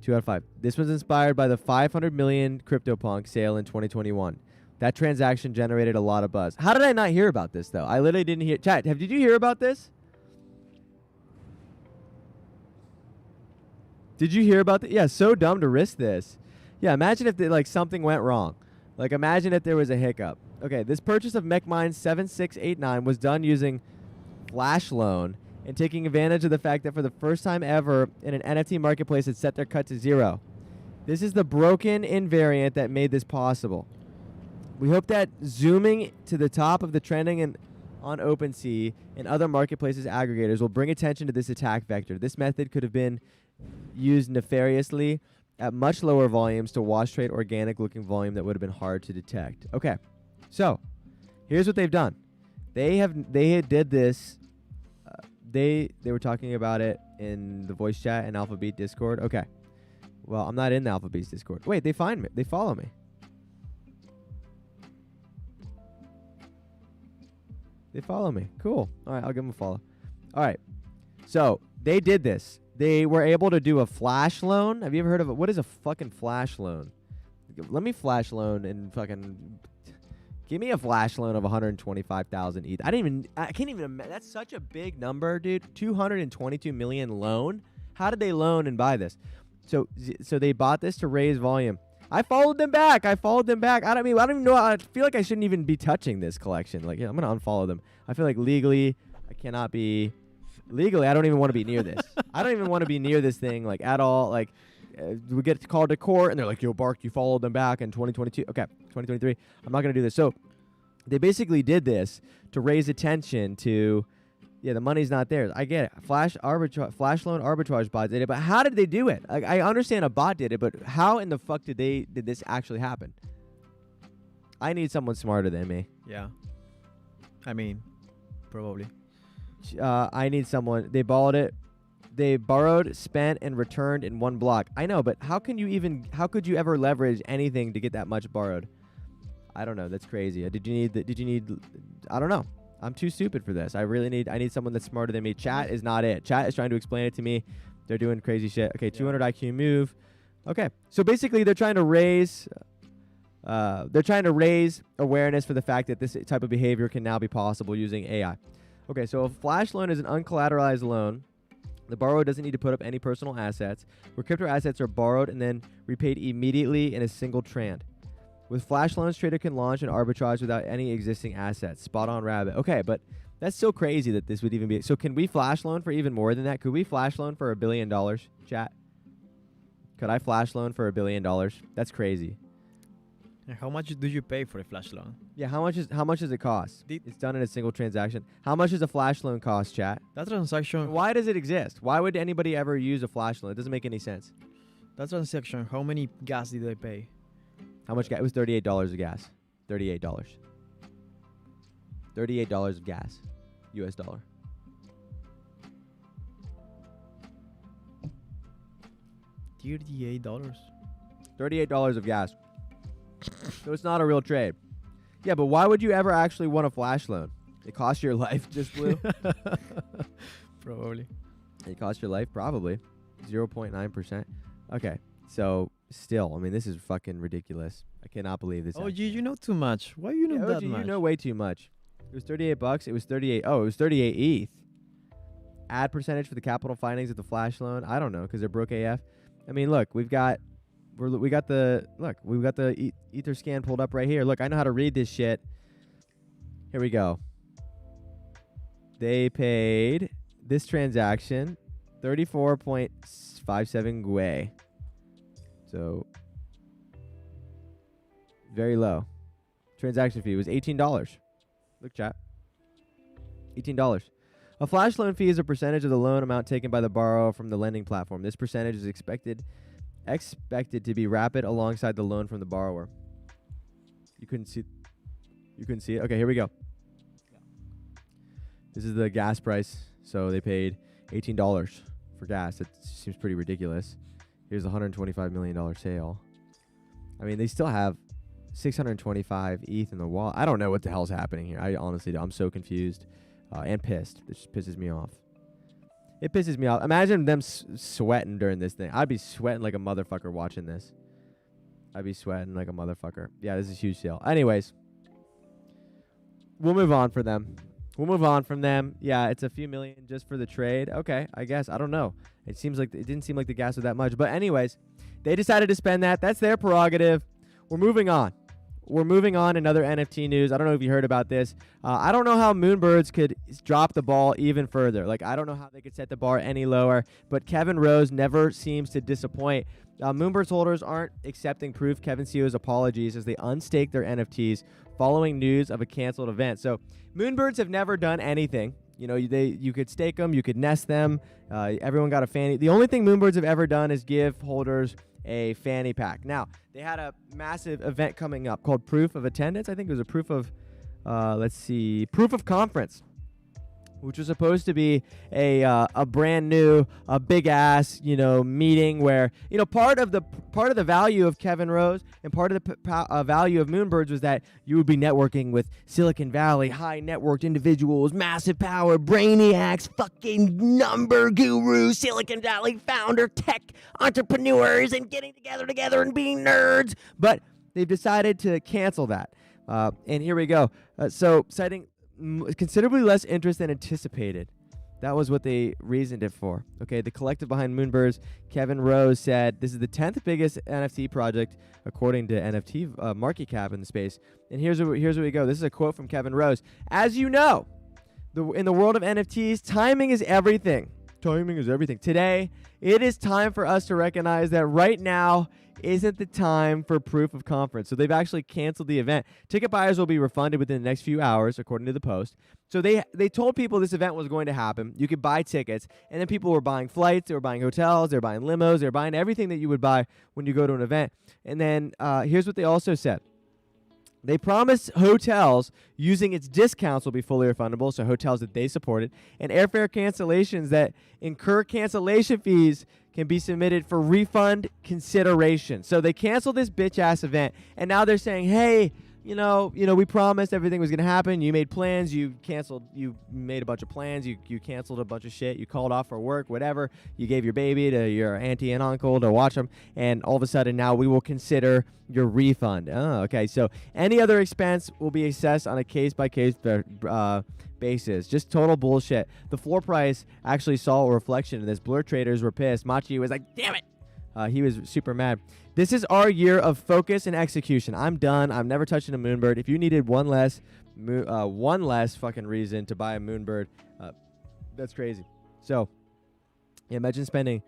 2 out of 5. This was inspired by the 500 million CryptoPunk sale in 2021. That transaction generated a lot of buzz. How did I not hear about this, though? I literally didn't hear. Chat, did you hear about this? Did you hear about this? Yeah, so dumb to risk this. Yeah, imagine if something went wrong. Like, imagine if there was a hiccup. Okay, this purchase of MechMind 7689 was done using Flash Loan and taking advantage of the fact that for the first time ever in an NFT marketplace, it set their cut to 0. This is the broken invariant that made this possible. We hope that zooming to the top of the trending on OpenSea and other marketplaces aggregators will bring attention to this attack vector. This method could have been used nefariously at much lower volumes to wash trade organic looking volume that would have been hard to detect. Okay, so here's what they've done. They did this. They were talking about it in the voice chat and Alphabet Discord. Okay, well, I'm not in the Alphabet's Discord. Wait, they find me. They follow me. They follow me. Cool. All right, I'll give them a follow. All right. So they did this. They were able to do a flash loan. Have you ever heard of it? What is a fucking flash loan? Let me flash loan and fucking give me a flash loan of 125,000 ETH. I can't even imagine. That's such a big number, dude. 222 million loan. How did they loan and buy this? So they bought this to raise volume. I followed them back. I don't even know. I feel like I shouldn't even be touching this collection. Like, yeah, I'm going to unfollow them. I feel like legally, I cannot be. Legally, I don't even want to be near this. I don't even want to be near this thing, like, at all. Like, we get called to court, and they're like, "Yo, Bark, you followed them back in 2022." Okay, 2023. I'm not gonna do this. So they basically did this to raise attention to. Yeah, the money's not there. I get it. Flash loan arbitrage bots did it, but how did they do it? Like, I understand a bot did it, but how in the fuck did this actually happen? I need someone smarter than me. Yeah. I mean, probably. I need someone. They borrowed, spent, and returned in one block. I know, but how could you ever leverage anything to get that much borrowed? I don't know. That's crazy. Did you need? I don't know. I'm too stupid for this. I need someone that's smarter than me. Chat is not it. Chat is trying to explain it to me. They're doing crazy shit. Okay, 200 IQ move. Okay, so basically they're trying to raise awareness for the fact that this type of behavior can now be possible using AI. Okay, so a flash loan is an uncollateralized loan. The borrower doesn't need to put up any personal assets, where crypto assets are borrowed and then repaid immediately in a single trade. With flash loans, trader can launch an arbitrage without any existing assets. Spot on, rabbit. Okay, but that's still crazy that this would even be. So can we flash loan for even more than that? Could we flash loan for $1 billion, chat? Could I flash loan for $1 billion? That's crazy. And how much do you pay for a flash loan? Yeah, how much does it cost? It's done in a single transaction. How much does a flash loan cost, chat? That transaction. Why does it exist? Why would anybody ever use a flash loan? It doesn't make any sense. That transaction, how many gas did they pay? How much gas? It was $38 of gas. $38. $38 of gas. US dollar. $38. $38 of gas. So it's not a real trade. Yeah, but why would you ever actually want a flash loan? It costs your life, just blue. Probably. It costs your life, probably. 0.9%. Okay, so still, I mean, this is fucking ridiculous. I cannot believe this. Oh, you know too much. Why you know that OG, much? You know way too much. It was $38. It was 38. Oh, it was 38 ETH. Add percentage for the capital findings of the flash loan. I don't know, because they're broke AF. I mean, look, we got the Ether scan pulled up right here. Look, I know how to read this shit. Here we go. They paid this transaction 34.57 GUI. So very low. Transaction fee was $18. Look, chat. $18. A flash loan fee is a percentage of the loan amount taken by the borrower from the lending platform. This percentage is expected to be rapid alongside the loan from the borrower. You couldn't see it? Okay, here we go. This is the gas price. So they paid $18 for gas. That seems pretty ridiculous. Here's a $125 million sale. I mean, they still have 625 ETH in the wallet. I don't know what the hell's happening here. I honestly do. I'm so confused and pissed. This just pisses me off. It pisses me off. Imagine them sweating during this thing. I'd be sweating like a motherfucker watching this. I'd be sweating like a motherfucker. Yeah, this is a huge sale. Anyways, we'll move on for them. We'll move on from them. Yeah, it's a few million just for the trade. Okay, I guess. I don't know. It didn't seem like the gas was that much. But anyways, they decided to spend that. That's their prerogative. We're moving on. We're moving on in other NFT news. I don't know if you heard about this. I don't know how Moonbirds could drop the ball even further. Like, I don't know how they could set the bar any lower. But Kevin Rose never seems to disappoint. Moonbirds holders aren't accepting proof Kevin CEO's apologies as they unstake their NFTs following news of a canceled event. So Moonbirds have never done anything. You know, you could stake them, you could nest them. Everyone got a fanny. The only thing Moonbirds have ever done is give holders a fanny pack. Now, they had a massive event coming up called Proof of Attendance. I think it was a proof of conference, which was supposed to be a brand new, a big ass, meeting where, part of the value of Kevin Rose and part of the value of Moonbirds was that you would be networking with Silicon Valley, high networked individuals, massive power, brainiacs, fucking number gurus, Silicon Valley founder, tech entrepreneurs, and getting together and being nerds. But they've decided to cancel that. And here we go. So citing considerably less interest than anticipated. That was what they reasoned it for. Okay, the collective behind Moonbirds, Kevin Rose, said this is the 10th biggest NFT project according to NFT market cap in the space. And here's where we go. This is a quote from Kevin Rose. As you know, in the world of NFTs, timing is everything. Timing is everything. Today, it is time for us to recognize that right now isn't the time for proof of conference. So they've actually canceled the event. Ticket buyers will be refunded within the next few hours, according to the Post. So they told people this event was going to happen. You could buy tickets, and then people were buying flights, they were buying hotels, they were buying limos, they were buying everything that you would buy when you go to an event. And then here's what they also said. They promised hotels using its discounts will be fully refundable, so hotels that they supported, and airfare cancellations that incur cancellation fees can be submitted for refund consideration. So they canceled this bitch-ass event, and now they're saying, hey, you know, we promised everything was going to happen. You made plans. You canceled. You made a bunch of plans. You canceled a bunch of shit. You called off for work, whatever. You gave your baby to your auntie and uncle to watch them, and all of a sudden now we will consider your refund. Oh, okay. So any other expense will be assessed on a case-by-case basis. Just total bullshit. The floor price actually saw a reflection in this. Blur traders were pissed. Machi was like, damn it. He was super mad. This is our year of focus and execution. I'm done. I'm never touching a Moonbird. If you needed one less fucking reason to buy a Moonbird, that's crazy. So, yeah, imagine spending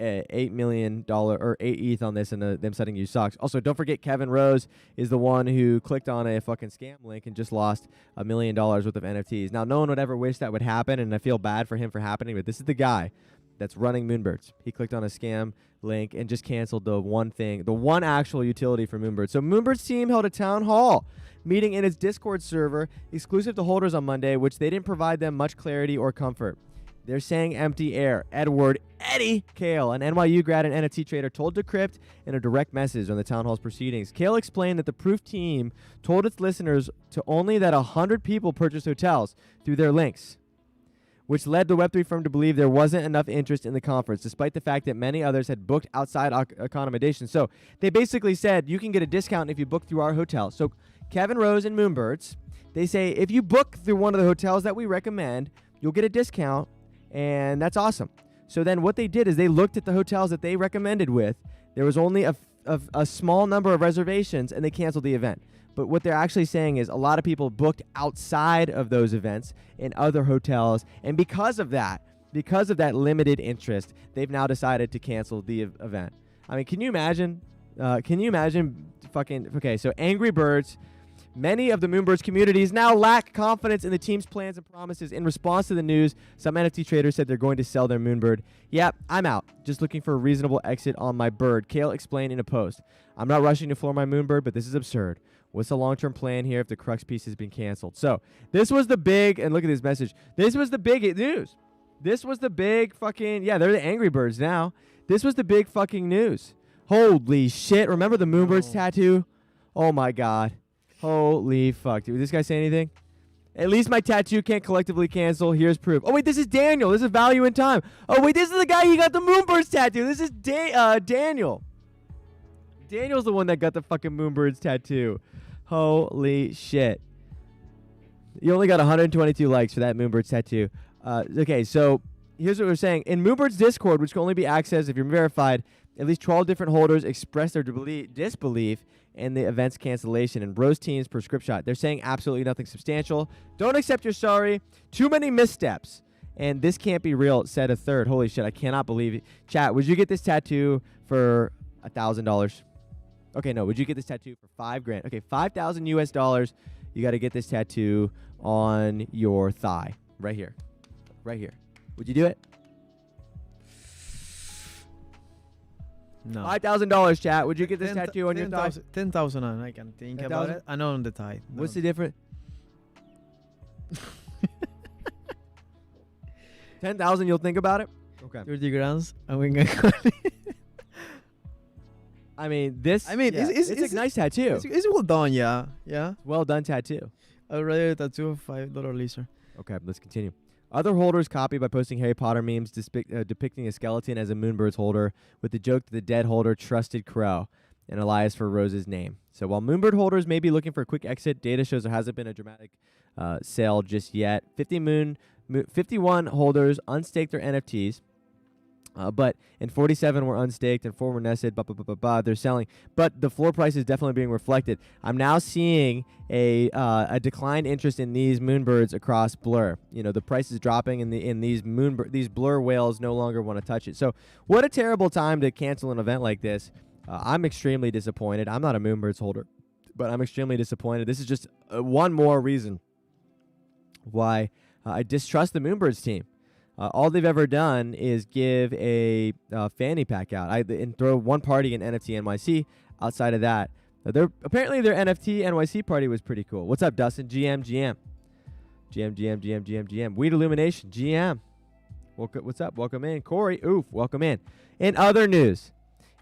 $8 million or 8 ETH on this and them sending you socks. Also, don't forget Kevin Rose is the one who clicked on a fucking scam link and just lost $1 million worth of NFTs. Now, no one would ever wish that would happen, and I feel bad for him for happening, but this is the guy that's running Moonbirds. He clicked on a scam link and just canceled the one actual utility for Moonbirds. So Moonbirds team held a town hall meeting in its Discord server exclusive to holders on Monday, which they didn't provide them much clarity or comfort. They're saying empty air. Eddie Kale, an NYU grad and NFT trader, told Decrypt in a direct message on the town hall's proceedings. Kale explained that the Proof team told its listeners to only that 100 people purchased hotels through their links, which led the Web3 firm to believe there wasn't enough interest in the conference, despite the fact that many others had booked outside accommodation. So they basically said, you can get a discount if you book through our hotel. So Kevin Rose and Moonbirds, they say, if you book through one of the hotels that we recommend, you'll get a discount, and that's awesome. So then what they did is they looked at the hotels that they recommended with. There was only a small number of reservations, and they canceled the event. But what they're actually saying is a lot of people booked outside of those events in other hotels. And because of that limited interest, they've now decided to cancel the event. I mean, can you imagine? So Angry Birds, many of the Moonbirds communities now lack confidence in the team's plans and promises. In response to the news, some NFT traders said they're going to sell their Moonbird. Yep, I'm out. Just looking for a reasonable exit on my bird. Kale explained in a post. I'm not rushing to floor my Moonbird, but this is absurd. What's the long-term plan here if the Crux piece has been canceled? So this was the big, and look at this message. This was the big news. This was the big fucking, yeah, they're the Angry Birds now. This was the big fucking news. Holy shit. Remember the Moonbirds tattoo? Oh my God. Holy fuck. Did this guy say anything? At least my tattoo can't collectively cancel. Here's proof. Oh, wait, this is Daniel. This is Value in Time. Oh, wait, this is the guy who got the Moonbirds tattoo. This is Daniel. Daniel's the one that got the fucking Moonbirds tattoo. Holy shit. You only got 122 likes for that Moonbirds tattoo. Okay, so here's what we're saying. In Moonbirds Discord, which can only be accessed if you're verified, at least 12 different holders expressed their disbelief in the event's cancellation and Rose Team's prescription. They're saying absolutely nothing substantial. Don't accept your sorry. Too many missteps. And this can't be real, said a third. Holy shit, I cannot believe it. Chat, would you get this tattoo for $1,000? Okay, no, would you get this tattoo for $5,000? Okay, $5,000 US. You got to get this tattoo on your thigh. Right here. Right here. Would you do it? No. $5,000, chat. Would you get this tattoo on your thigh? 10,000 and I can think about it. I know on the thigh. No. What's the difference? 10,000, you'll think about it? Okay. 30 grams and we can I mean, this. I mean, yeah, it's a nice tattoo. It's well done, yeah. Yeah. Well done tattoo. I'd rather a tattoo of $5 laser. Okay, let's continue. Other holders copied by posting Harry Potter memes depicting a skeleton as a Moonbirds holder with the joke that the dead holder trusted Crow and Elias for Rose's name. So while Moonbird holders may be looking for a quick exit, data shows there hasn't been a dramatic sale just yet. 51 holders unstaked their NFTs. and 47 were unstaked and 4 were nested. They're selling, but the floor price is definitely being reflected. I'm now seeing a declined interest in these moonbirds across Blur. You know, the price is dropping, and these Blur whales no longer want to touch it. So, what a terrible time to cancel an event like this. I'm extremely disappointed. I'm not a moonbirds holder, but I'm extremely disappointed. This is just one more reason why I distrust the moonbirds team. All they've ever done is give a fanny pack out and throw one party in NFT NYC. Outside of that, apparently their NFT NYC party was pretty cool. What's up, Dustin? GM. Weed Illumination, GM. What's up? Welcome in. Corey, welcome in. In other news,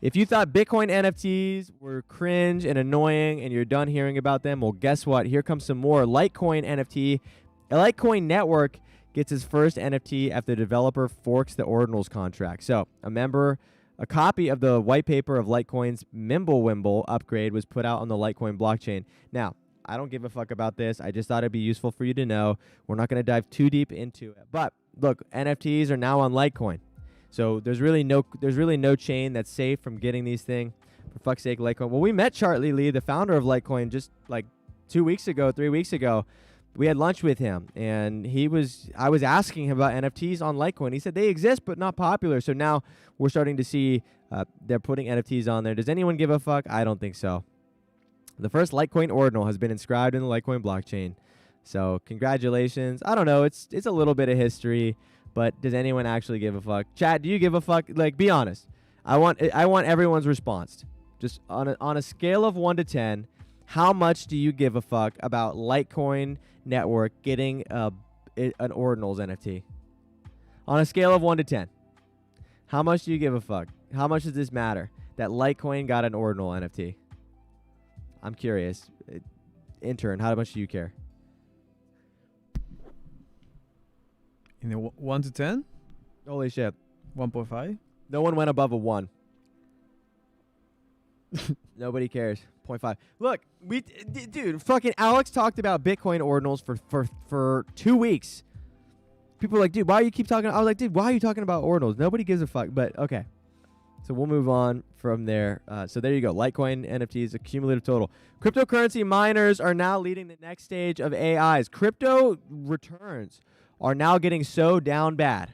if you thought Bitcoin NFTs were cringe and annoying and you're done hearing about them, well, guess what? Here comes some more. Litecoin NFT. Litecoin Network gets his first NFT after the developer forks the ordinals contract. So a copy of the white paper of Litecoin's Mimblewimble upgrade was put out on the Litecoin blockchain. Now, I don't give a fuck about this. I just thought it'd be useful for you to know. We're not going to dive too deep into it. But look, NFTs are now on Litecoin. So there's really no chain that's safe from getting these things. For fuck's sake, Litecoin. Well, we met Charlie Lee, the founder of Litecoin, just like 3 weeks ago. We had lunch with him, and I was asking him about NFTs on Litecoin. He said they exist, but not popular. So now we're starting to see they're putting NFTs on there. Does anyone give a fuck? I don't think so. The first Litecoin ordinal has been inscribed in the Litecoin blockchain. So congratulations. I don't know. It's a little bit of history, but does anyone actually give a fuck? Chat, do you give a fuck? Like, be honest. I want everyone's response. Just on a scale of 1 to 10, how much do you give a fuck about Litecoin Network getting an ordinals NFT? On a scale of 1 to 10, how much do you give a fuck? How much does this matter that Litecoin got an ordinal NFT? I'm curious. Intern, how much do you care? In the 1 to 10? Holy shit. 1.5? No one went above a 1. Nobody cares. 0.5. Look, dude, fucking Alex talked about Bitcoin ordinals for 2 weeks. People are like, dude, why you keep talking? I was like, dude, why are you talking about ordinals? Nobody gives a fuck. But okay. So we'll move on from there. So there you go. Litecoin NFTs, accumulative total. Cryptocurrency miners are now leading the next stage of AIs. Crypto returns are now getting so down bad.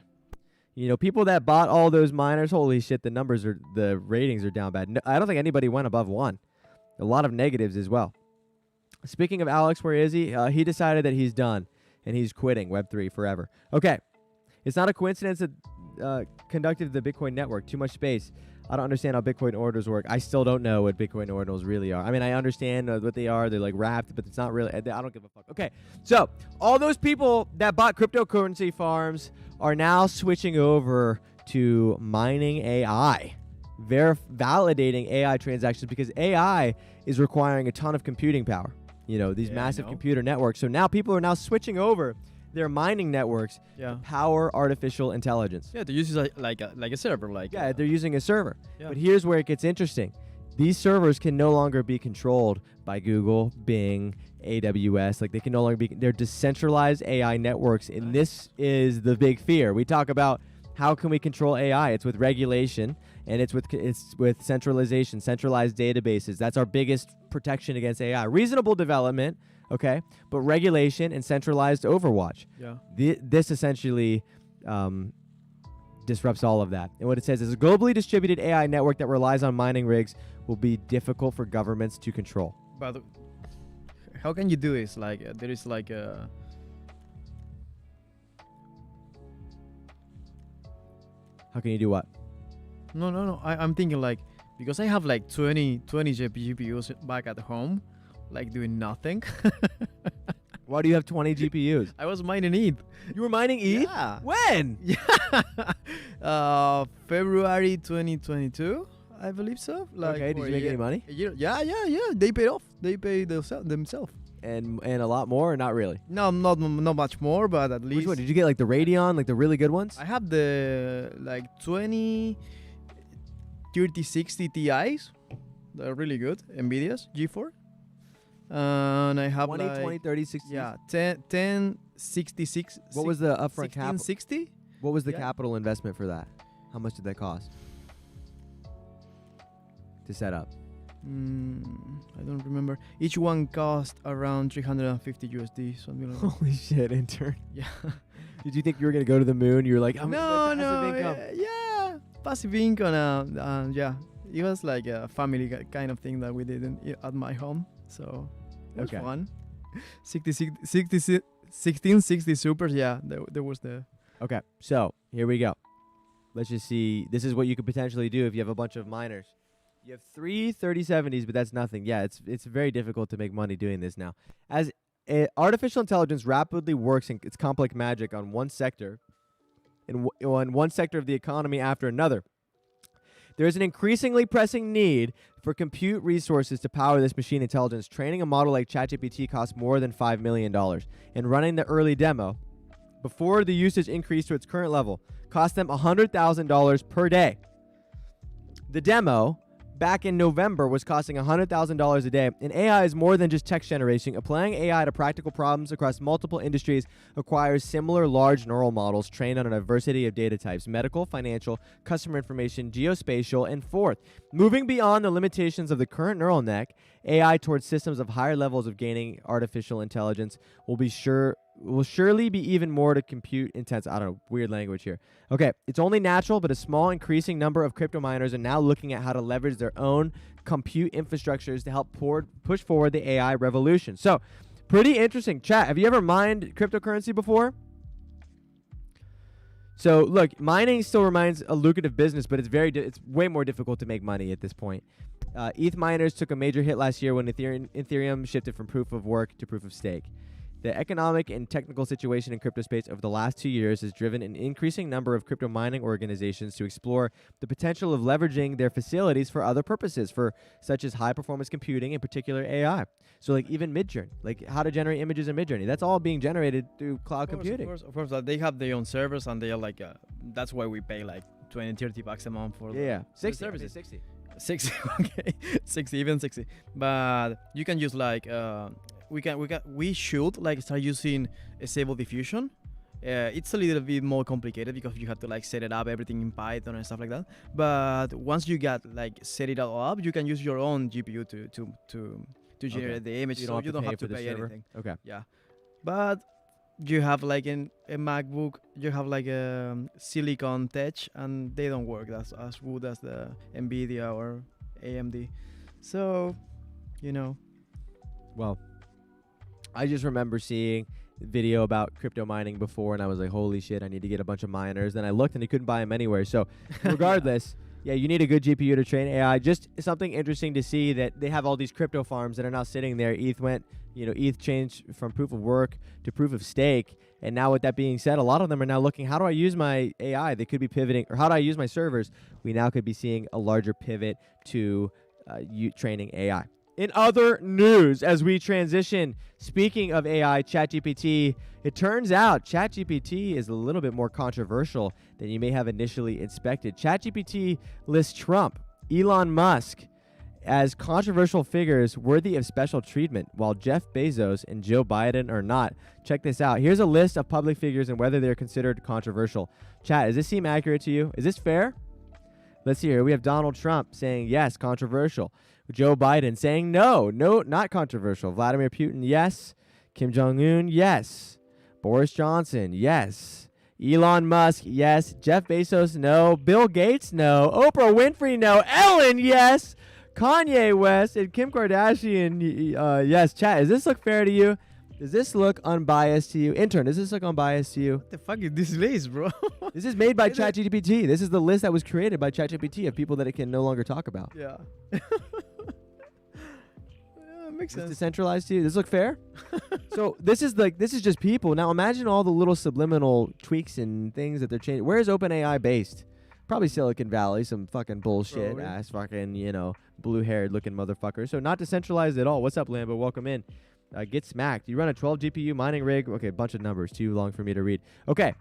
You know, people that bought all those miners, holy shit, the ratings are down bad. No, I don't think anybody went above 1. A lot of negatives as well. Speaking of Alex, where is he? He decided that he's done and he's quitting Web3 forever. Okay. It's not a coincidence that conducted the Bitcoin network. Too much space. I don't understand how Bitcoin orders work. I still don't know what Bitcoin orders really are. I mean, I understand what they are. They're like wrapped, but it's not really. I don't give a fuck. Okay. So all those people that bought cryptocurrency farms are now switching over to mining AI. Validating AI transactions because AI is requiring a ton of computing power. You know, these massive computer networks. So now people are now switching over their mining networks to power artificial intelligence. Yeah, they use like a server. They're using a server. Yeah. But here's where it gets interesting. These servers can no longer be controlled by Google, Bing, AWS. Like they can no longer be. They're decentralized AI networks, and this is the big fear. We talk about how can we control AI? It's with regulation, and it's with centralization, centralized databases. That's our biggest protection against AI. Reasonable development, okay, but regulation and centralized overwatch. Yeah. This essentially disrupts all of that. And what it says is a globally distributed AI network that relies on mining rigs will be difficult for governments to control. But how can you do this? Like there is like a... How can you do what? No. I'm thinking like, because I have like 20 GPUs back at home, like doing nothing. Why do you have 20 GPUs? I was mining ETH. You were mining ETH? Yeah. When? Yeah. February 2022, I believe so. Like, okay, did you make any money? Yeah. They paid off. They paid themselves. And a lot more, or not really? No, not much more, but at least. Which one? Did you get like the Radeon, like the really good ones? I have the like 20 3060 Ti's. They're really good. Nvidia's G4. And I have 20, like 20, 30, 60. Yeah, 1066. What was the upfront capital? 1660. What was the capital investment for that? How much did that cost to set up? I don't remember. Each one cost around 350 USD, something like that. Holy shit, intern. Yeah. Did you think you were going to go to the moon? You were like, I'm No, passive income. yeah, passive income. Yeah, it was like a family kind of thing that we did at my home. So it was Okay. fun. 1660 supers. Yeah, there was the. Okay, so here we go. Let's just see. This is what you could potentially do if you have a bunch of miners. You have 3 3070s, but that's nothing. Yeah, it's very difficult to make money doing this now. As artificial intelligence rapidly works in its complex magic on one sector, on one sector of the economy after another, there is an increasingly pressing need for compute resources to power this machine intelligence. Training a model like ChatGPT costs more than $5 million, and running the early demo, before the usage increased to its current level, cost them $100,000 per day. The demo back in November was costing $100,000 a day, and AI is more than just text generation. Applying AI to practical problems across multiple industries requires similar large neural models trained on a diversity of data types: medical, financial, customer information, geospatial, and fourth. Moving beyond the limitations of the current neural net, AI towards systems of higher levels of gaining artificial intelligence will surely be even more to compute intense. I don't know, weird language here. Okay, it's only natural, but a small increasing number of crypto miners are now looking at how to leverage their own compute infrastructures to help push forward the AI revolution. So, pretty interesting. Chat, have you ever mined cryptocurrency before? So, look, mining still remains a lucrative business, but it's way more difficult to make money at this point. ETH miners took a major hit last year when Ethereum shifted from proof of work to proof of stake. The economic and technical situation in crypto space over the last 2 years has driven an increasing number of crypto mining organizations to explore the potential of leveraging their facilities for other purposes, such as high performance computing, in particular AI. So like even Midjourney, like how to generate images in Midjourney, that's all being generated through cloud computing. Of course, they have their own servers, and they are like, that's why we pay like 20-30 bucks a month for Yeah, 60 services. 60. 60, okay, 60, even 60. But you can use like we should like start using a stable diffusion. It's a little bit more complicated because you have to like set it up, everything in Python and stuff like that. But once you got like set it all up, you can use your own GPU to generate the image, so you don't have to pay anything. Okay. Yeah, but you have like a MacBook, you have like a Silicon Tech, and they don't work as good as the Nvidia or AMD. So, you know. Well, I just remember seeing video about crypto mining before, and I was like, holy shit, I need to get a bunch of miners. Then I looked, and you couldn't buy them anywhere. So regardless, yeah, you need a good GPU to train AI. Just something interesting to see that they have all these crypto farms that are now sitting there. ETH changed from proof of work to proof of stake. And now with that being said, a lot of them are now looking, how do I use my AI? They could be pivoting, or how do I use my servers? We now could be seeing a larger pivot to training AI. In other news, as we transition, speaking of AI, ChatGPT, it turns out ChatGPT is a little bit more controversial than you may have initially expected. ChatGPT lists Trump, Elon Musk as controversial figures worthy of special treatment, while Jeff Bezos and Joe Biden are not. Check this out. Here's a list of public figures and whether they're considered controversial. Chat, does this seem accurate to you? Is this fair? Let's see here. We have Donald Trump saying yes, controversial. Joe Biden saying no, not controversial. Vladimir Putin, yes. Kim Jong-un, yes. Boris Johnson, yes. Elon Musk, yes. Jeff Bezos, no. Bill Gates, no. Oprah Winfrey, no. Ellen, yes. Kanye West and Kim Kardashian, yes. Chat, does this look fair to you? Does this look unbiased to you? Intern, does this look unbiased to you? What the fuck is this list, bro? This is made by ChatGPT. This is the list that was created by ChatGPT of people that it can no longer talk about. Yeah. Makes sense. Decentralized to you? Does this look fair? So this is just people. Now imagine all the little subliminal tweaks and things that they're changing. Where is OpenAI based? Probably Silicon Valley, some fucking bullshit ass fucking, blue-haired looking motherfucker. So not decentralized at all. What's up, Lambo? Welcome in. Get smacked. You run a 12 GPU mining rig. Okay, a bunch of numbers. Too long for me to read. Okay.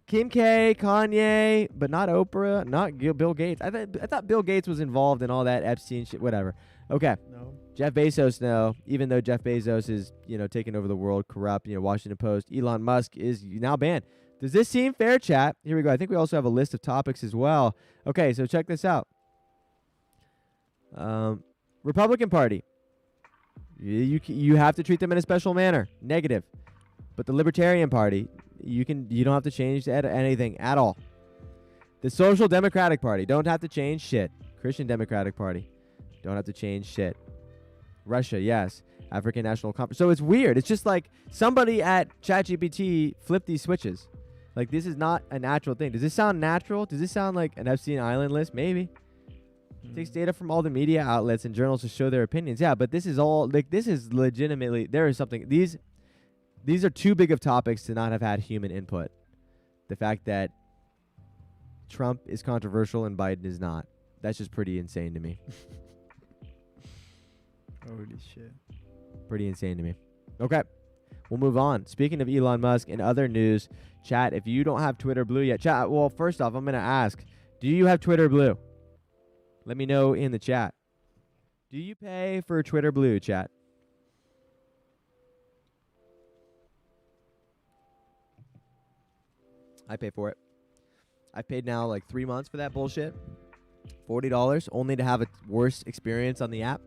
Kim K, Kanye, but not Oprah, not Bill Gates. I thought Bill Gates was involved in all that Epstein shit. Whatever. Okay. No. Jeff Bezos, no. Even though Jeff Bezos is, taking over the world, corrupt, Washington Post. Elon Musk is now banned. Does this seem fair, chat? Here we go. I think we also have a list of topics as well. Okay, so check this out. Republican Party. You have to treat them in a special manner. Negative. But the Libertarian Party, you don't have to change anything at all. The Social Democratic Party, don't have to change shit. Christian Democratic Party, don't have to change shit. Russia, yes. African National Conference. So it's weird. It's just like somebody at ChatGPT flipped these switches. Like, this is not a natural thing. Does this sound natural? Does this sound like an Epstein Island list? Maybe. It takes data from all the media outlets and journals to show their opinions. Yeah, but this is all, like, this is legitimately, there is something. These are too big of topics to not have had human input. The fact that Trump is controversial and Biden is not. That's just pretty insane to me. Holy shit. Pretty insane to me. Okay. We'll move on. Speaking of Elon Musk and other news, chat, if you don't have Twitter Blue yet, chat, well, first off, I'm going to ask, do you have Twitter Blue? Let me know in the chat. Do you pay for Twitter Blue, chat? I pay for it. I've paid now like 3 months for that bullshit. $40 only to have a worse experience on the app.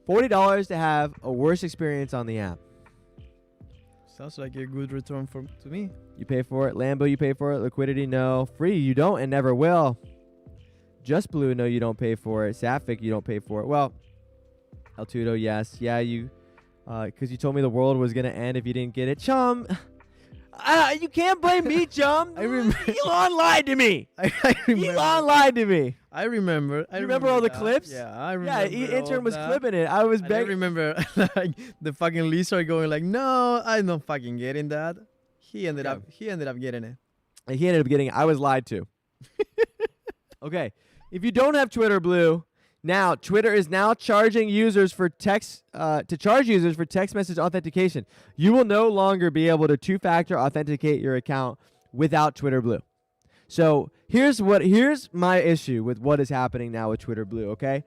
$40 to have a worse experience on the app. Sounds like a good return to me. You pay for it. Lambo, you pay for it. Liquidity, no. Free, you don't and never will. Just Blue, no, you don't pay for it. Sapphic, you don't pay for it. Well, El Tudo, yes. Yeah, you, because you told me the world was going to end if you didn't get it. Chum, you can't blame me, chum. I remember. Elon lied to me. I remember. Elon lied to me. I remember. You remember all the clips? Yeah, I remember. Yeah, intern was clipping it. I was begging. I remember like the fucking Lisa going like, no, I'm not fucking getting that. He ended up getting it. He ended up getting it. I was lied to. Okay. If you don't have Twitter Blue, now Twitter is now charging users for text message authentication. You will no longer be able to two-factor authenticate your account without Twitter Blue. So here's my issue with what is happening now with Twitter Blue, okay?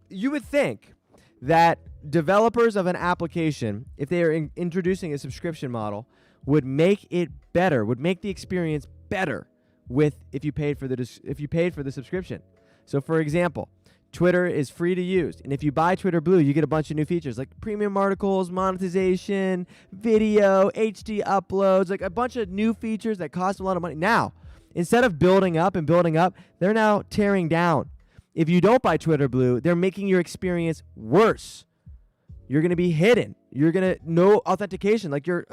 You would think that developers of an application, if they are introducing a subscription model, would make it better, would make the experience better if you paid for the subscription. So for example, Twitter is free to use, and if you buy Twitter Blue, you get a bunch of new features like premium articles, monetization, video, HD uploads, like a bunch of new features that cost a lot of money. Now, instead of building up, they're now tearing down. If you don't buy Twitter Blue, they're making your experience worse. You're going to be hidden. You're going to no authentication. Like your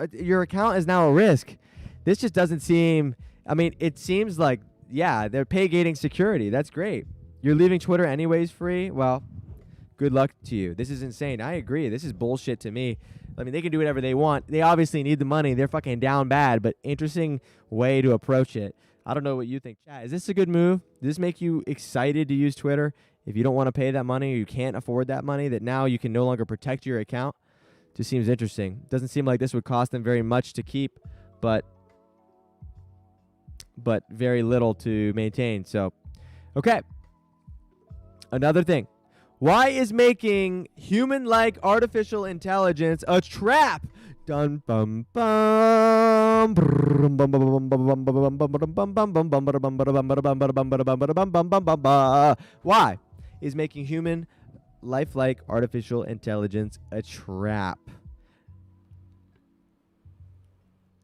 account is now a risk. This just doesn't seem. I mean, it seems like, yeah, they're pay gating security. That's great. You're leaving Twitter anyways free? Well, good luck to you. This is insane. I agree. This is bullshit to me. I mean, they can do whatever they want. They obviously need the money. They're fucking down bad, but interesting way to approach it. I don't know what you think. Chat, is this a good move? Does this make you excited to use Twitter? If you don't want to pay that money or you can't afford that money, that now you can no longer protect your account? Just seems interesting. Doesn't seem like this would cost them very much to keep, but very little to maintain. So, okay. Another thing. Why is making human-like artificial intelligence a trap? Dun bum bum. Why is making human lifelike artificial intelligence a trap?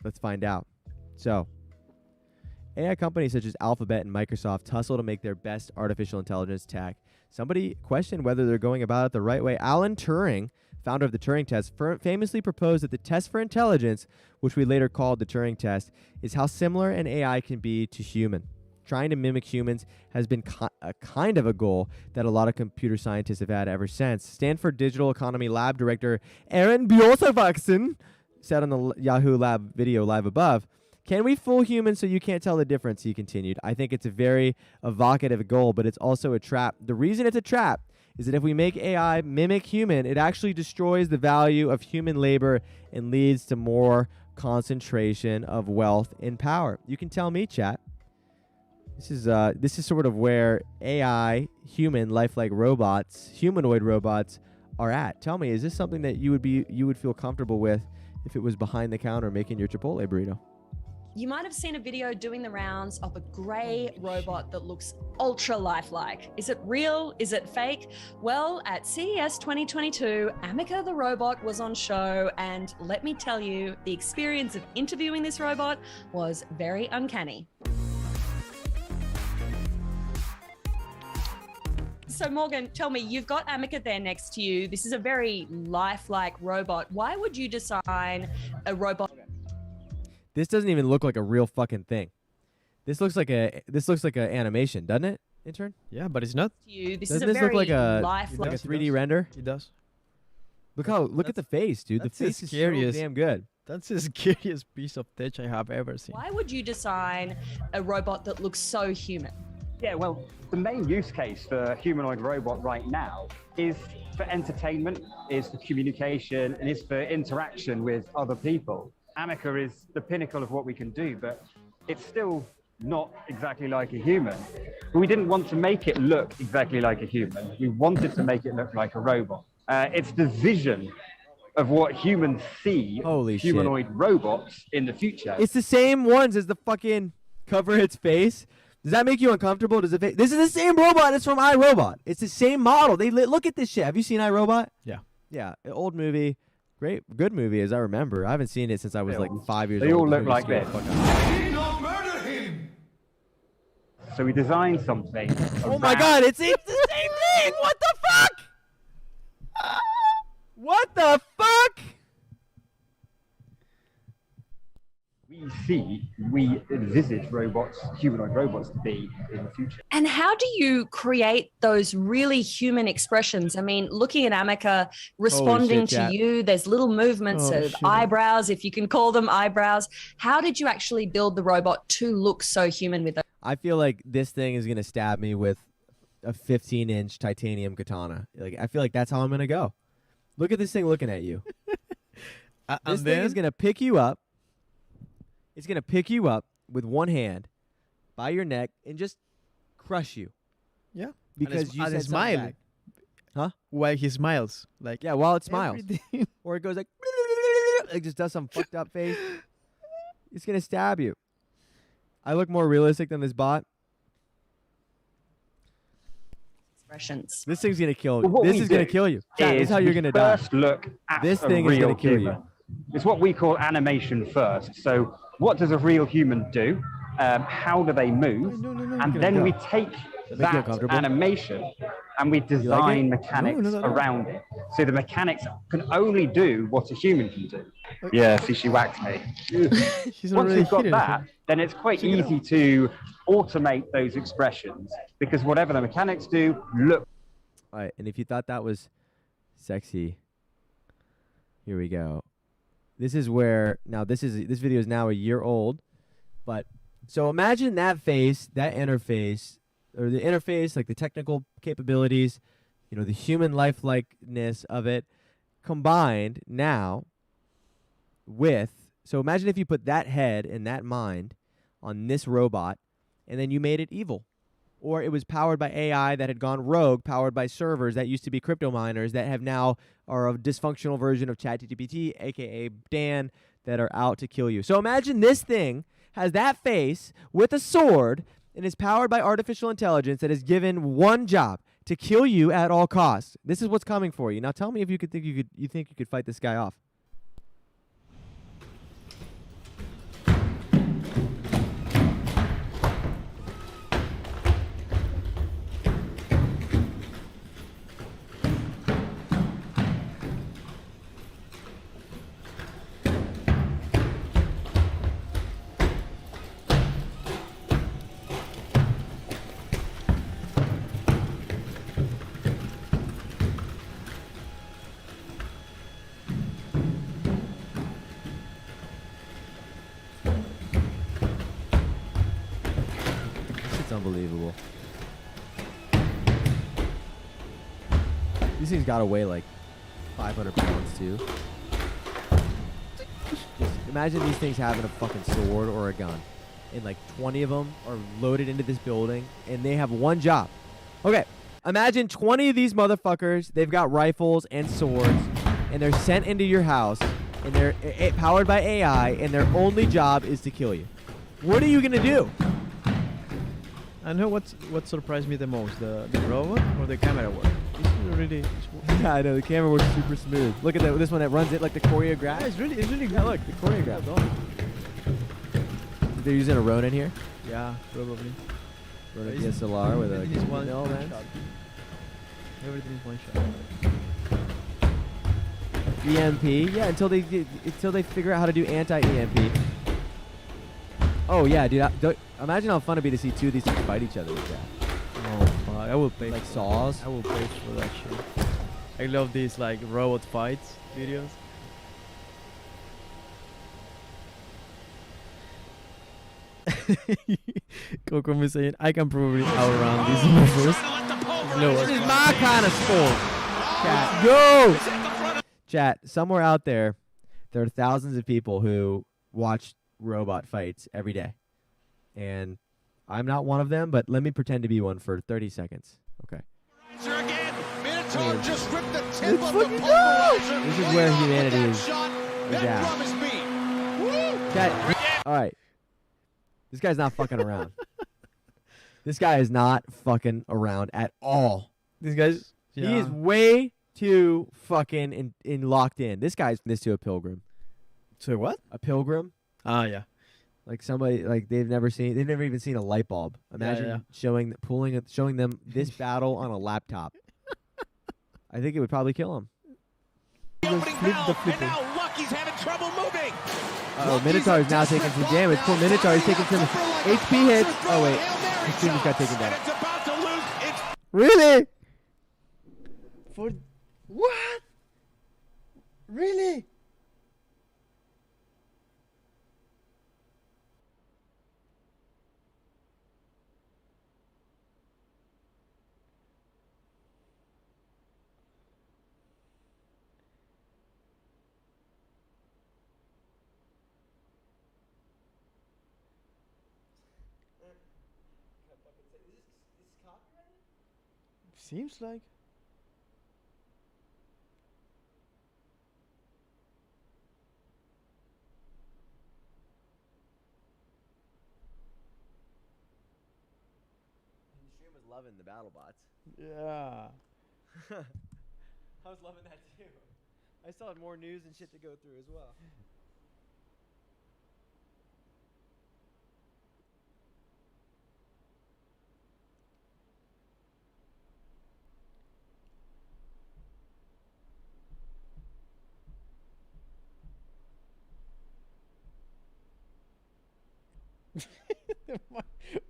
Let's find out. So, AI companies such as Alphabet and Microsoft tussle to make their best artificial intelligence tech. Somebody questioned whether they're going about it the right way. Alan Turing, founder of the Turing test, famously proposed that the test for intelligence, which we later called the Turing test, is how similar an AI can be to human. Trying to mimic humans has been a kind of a goal that a lot of computer scientists have had ever since. Stanford Digital Economy Lab director Aaron Bjornsson said on the Yahoo Lab video live above, "Can we fool humans so you can't tell the difference?" He continued. "I think it's a very evocative goal, but it's also a trap. The reason it's a trap is that if we make AI mimic human, it actually destroys the value of human labor and leads to more concentration of wealth and power." You can tell me, chat. This is sort of where AI, human, lifelike robots, humanoid robots are at. Tell me, is this something that you would feel comfortable with if it was behind the counter making your Chipotle burrito? You might have seen a video doing the rounds of a grey robot that looks ultra lifelike. Is it real? Is it fake? Well, at CES 2022, Amica the robot was on show, and let me tell you, the experience of interviewing this robot was very uncanny. So Morgan, tell me, you've got Amica there next to you. This is a very lifelike robot. Why would you design a robot? This doesn't even look like a real fucking thing. This looks like an animation, doesn't it, intern? Yeah, but it's not. This Doesn't is a this very look like a lifelike. 3D render? It does. Look at the face, dude. The that's the face is so scariest. damn good. That's the scariest piece of tech I have ever seen. Why would you design a robot that looks so human? Yeah, well, the main use case for a humanoid robot right now is for entertainment, is for communication, and is for interaction with other people. Amica is the pinnacle of what we can do, but it's still not exactly like a human. But we didn't want to make it look exactly like a human. We wanted to make it look like a robot. It's the vision of what humans see Holy humanoid robots in the future. It's the same ones as the fucking cover its face. Does that make you uncomfortable? This is the same robot. It's from iRobot. It's the same model. Look at this shit. Have you seen iRobot? Yeah. Yeah, an old movie. Good movie as I remember. I haven't seen it since I was like 5 years old. They all The look movie like scared this. the fuck out of me. Murder him! So we designed something. Oh my god, it's the same thing! What the fuck? What the fuck? We envisage humanoid robots to be in the future. And how do you create those really human expressions? I mean, looking at Amica responding chat. to you, there's little movements Oh, of shit. eyebrows, if you can call them eyebrows. How did you actually build the robot to look so human with those? I feel like this thing is gonna stab me with a 15-inch titanium katana. Like I feel like that's how I'm gonna go. Look at this thing looking at you. This And thing then is gonna pick you up. It's gonna pick you up with one hand by your neck and just crush you. yeah, Because you and said a smile. something back. While he smiles, like Yeah, while it smiles. everything. Or it goes like, it just does some fucked up face. It's gonna stab you. I look more realistic than this bot. Expressions. This thing's gonna kill Well, what This we is gonna do kill you. Chat, this is how we you're gonna die. first look at This a thing is real gonna kill you. human. It's what we call animation first. So what does a real human do? How do they move? No, no, no, and no, then no. we take Make you that uncomfortable? animation and we design mechanics No, no, no, no. around it. So the mechanics can only do what a human can do. Yeah, see, she whacked me. She's Once already you've got hit that, anything. then it's quite easy to automate those expressions because whatever the mechanics do, look. All right, and if you thought that was sexy, here we go. This is where this video is now a year old, but so imagine that face, that interface, or the interface, like the technical capabilities, the human lifelikeness of it, combined now with. So imagine if you put that head and that mind on this robot, and then you made it evil. Or it was powered by AI that had gone rogue, powered by servers that used to be crypto miners that have now are a dysfunctional version of ChatGPT, aka Dan, that are out to kill you. So imagine this thing has that face with a sword and is powered by artificial intelligence that is given one job: to kill you at all costs. This is what's coming for you. Now tell me if you think you could fight this guy off. It's unbelievable. These things gotta weigh like 500 pounds too. Just imagine these things having a fucking sword or a gun, and like 20 of them are loaded into this building, and they have one job. Okay, imagine 20 of these motherfuckers. They've got rifles and swords, and they're sent into your house, and they're powered by AI, and their only job is to kill you. What are you gonna do? I know what surprised me the most, the robot or the camera work. It's really Yeah, I know the camera works super smooth. Look at that. This one that runs it like the choreograph. yeah, it's really good. Yeah, look, the choreograph. They're using a Ronin here. Yeah, probably. Ronin It's- DSLR with a Everything is one no lens. shot. Everything is one shot. EMP. Yeah, until they figure out how to do anti-EMP. Oh yeah, dude. Imagine how fun it'd be to see two of these things fight each other like that. Oh fuck, I will pay Like for saws. I will pay for that shit. I love these like robot fights videos. Coco is saying I can probably outrun these movers. This is my kind of sport. Chat, go! Chat, somewhere out there, there are thousands of people who watch robot fights every day. And I'm not one of them, but let me pretend to be one for 30 seconds. Okay. Just ripped the Let's tip of the fucking go! pulverizer. This is where humanity is That at. promise me. Chat, all right. This guy's not fucking around. This guy is not fucking around at all. These guys, He is way too fucking in locked in. This guy's this to a pilgrim. So what? A pilgrim? Ah, yeah. Like somebody like they've never even seen a light bulb. Imagine yeah. showing them this battle on a laptop. I think it would probably kill him. Opening valve, and now Lucky's having trouble moving. Oh, Minotaur is now taking some damage. Poor Minotaur is taking some HP hits. Oh wait, his team just got taken down. And it's about to lose its Really? For what? Really? Seems like. The stream was loving the battle bots. Yeah. I was loving that too. I still had more news and shit to go through as well.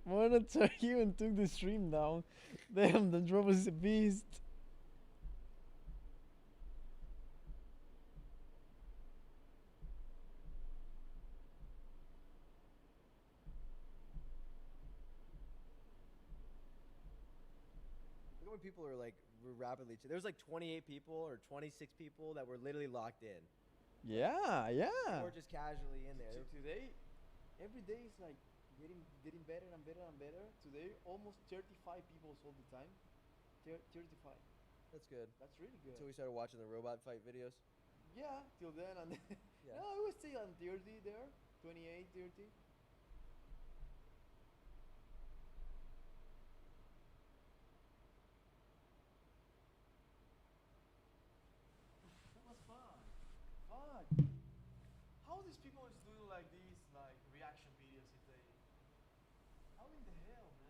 Monitor even took the stream down. Damn, the drop is a beast. Look at when people are like rapidly. There was like 28 people or 26 people that were literally locked in. Yeah, yeah. Or just casually in there. Today, every day is like getting better and better and better. Today, almost 35 people all the time. 35. That's good. That's really good. Until we started watching the robot fight videos. Yeah, till then and then. Yeah. No, I was still on 30 there. 28, 30. That was fun. Fuck. How these people is doing like these like reaction videos if they? How in the hell, man?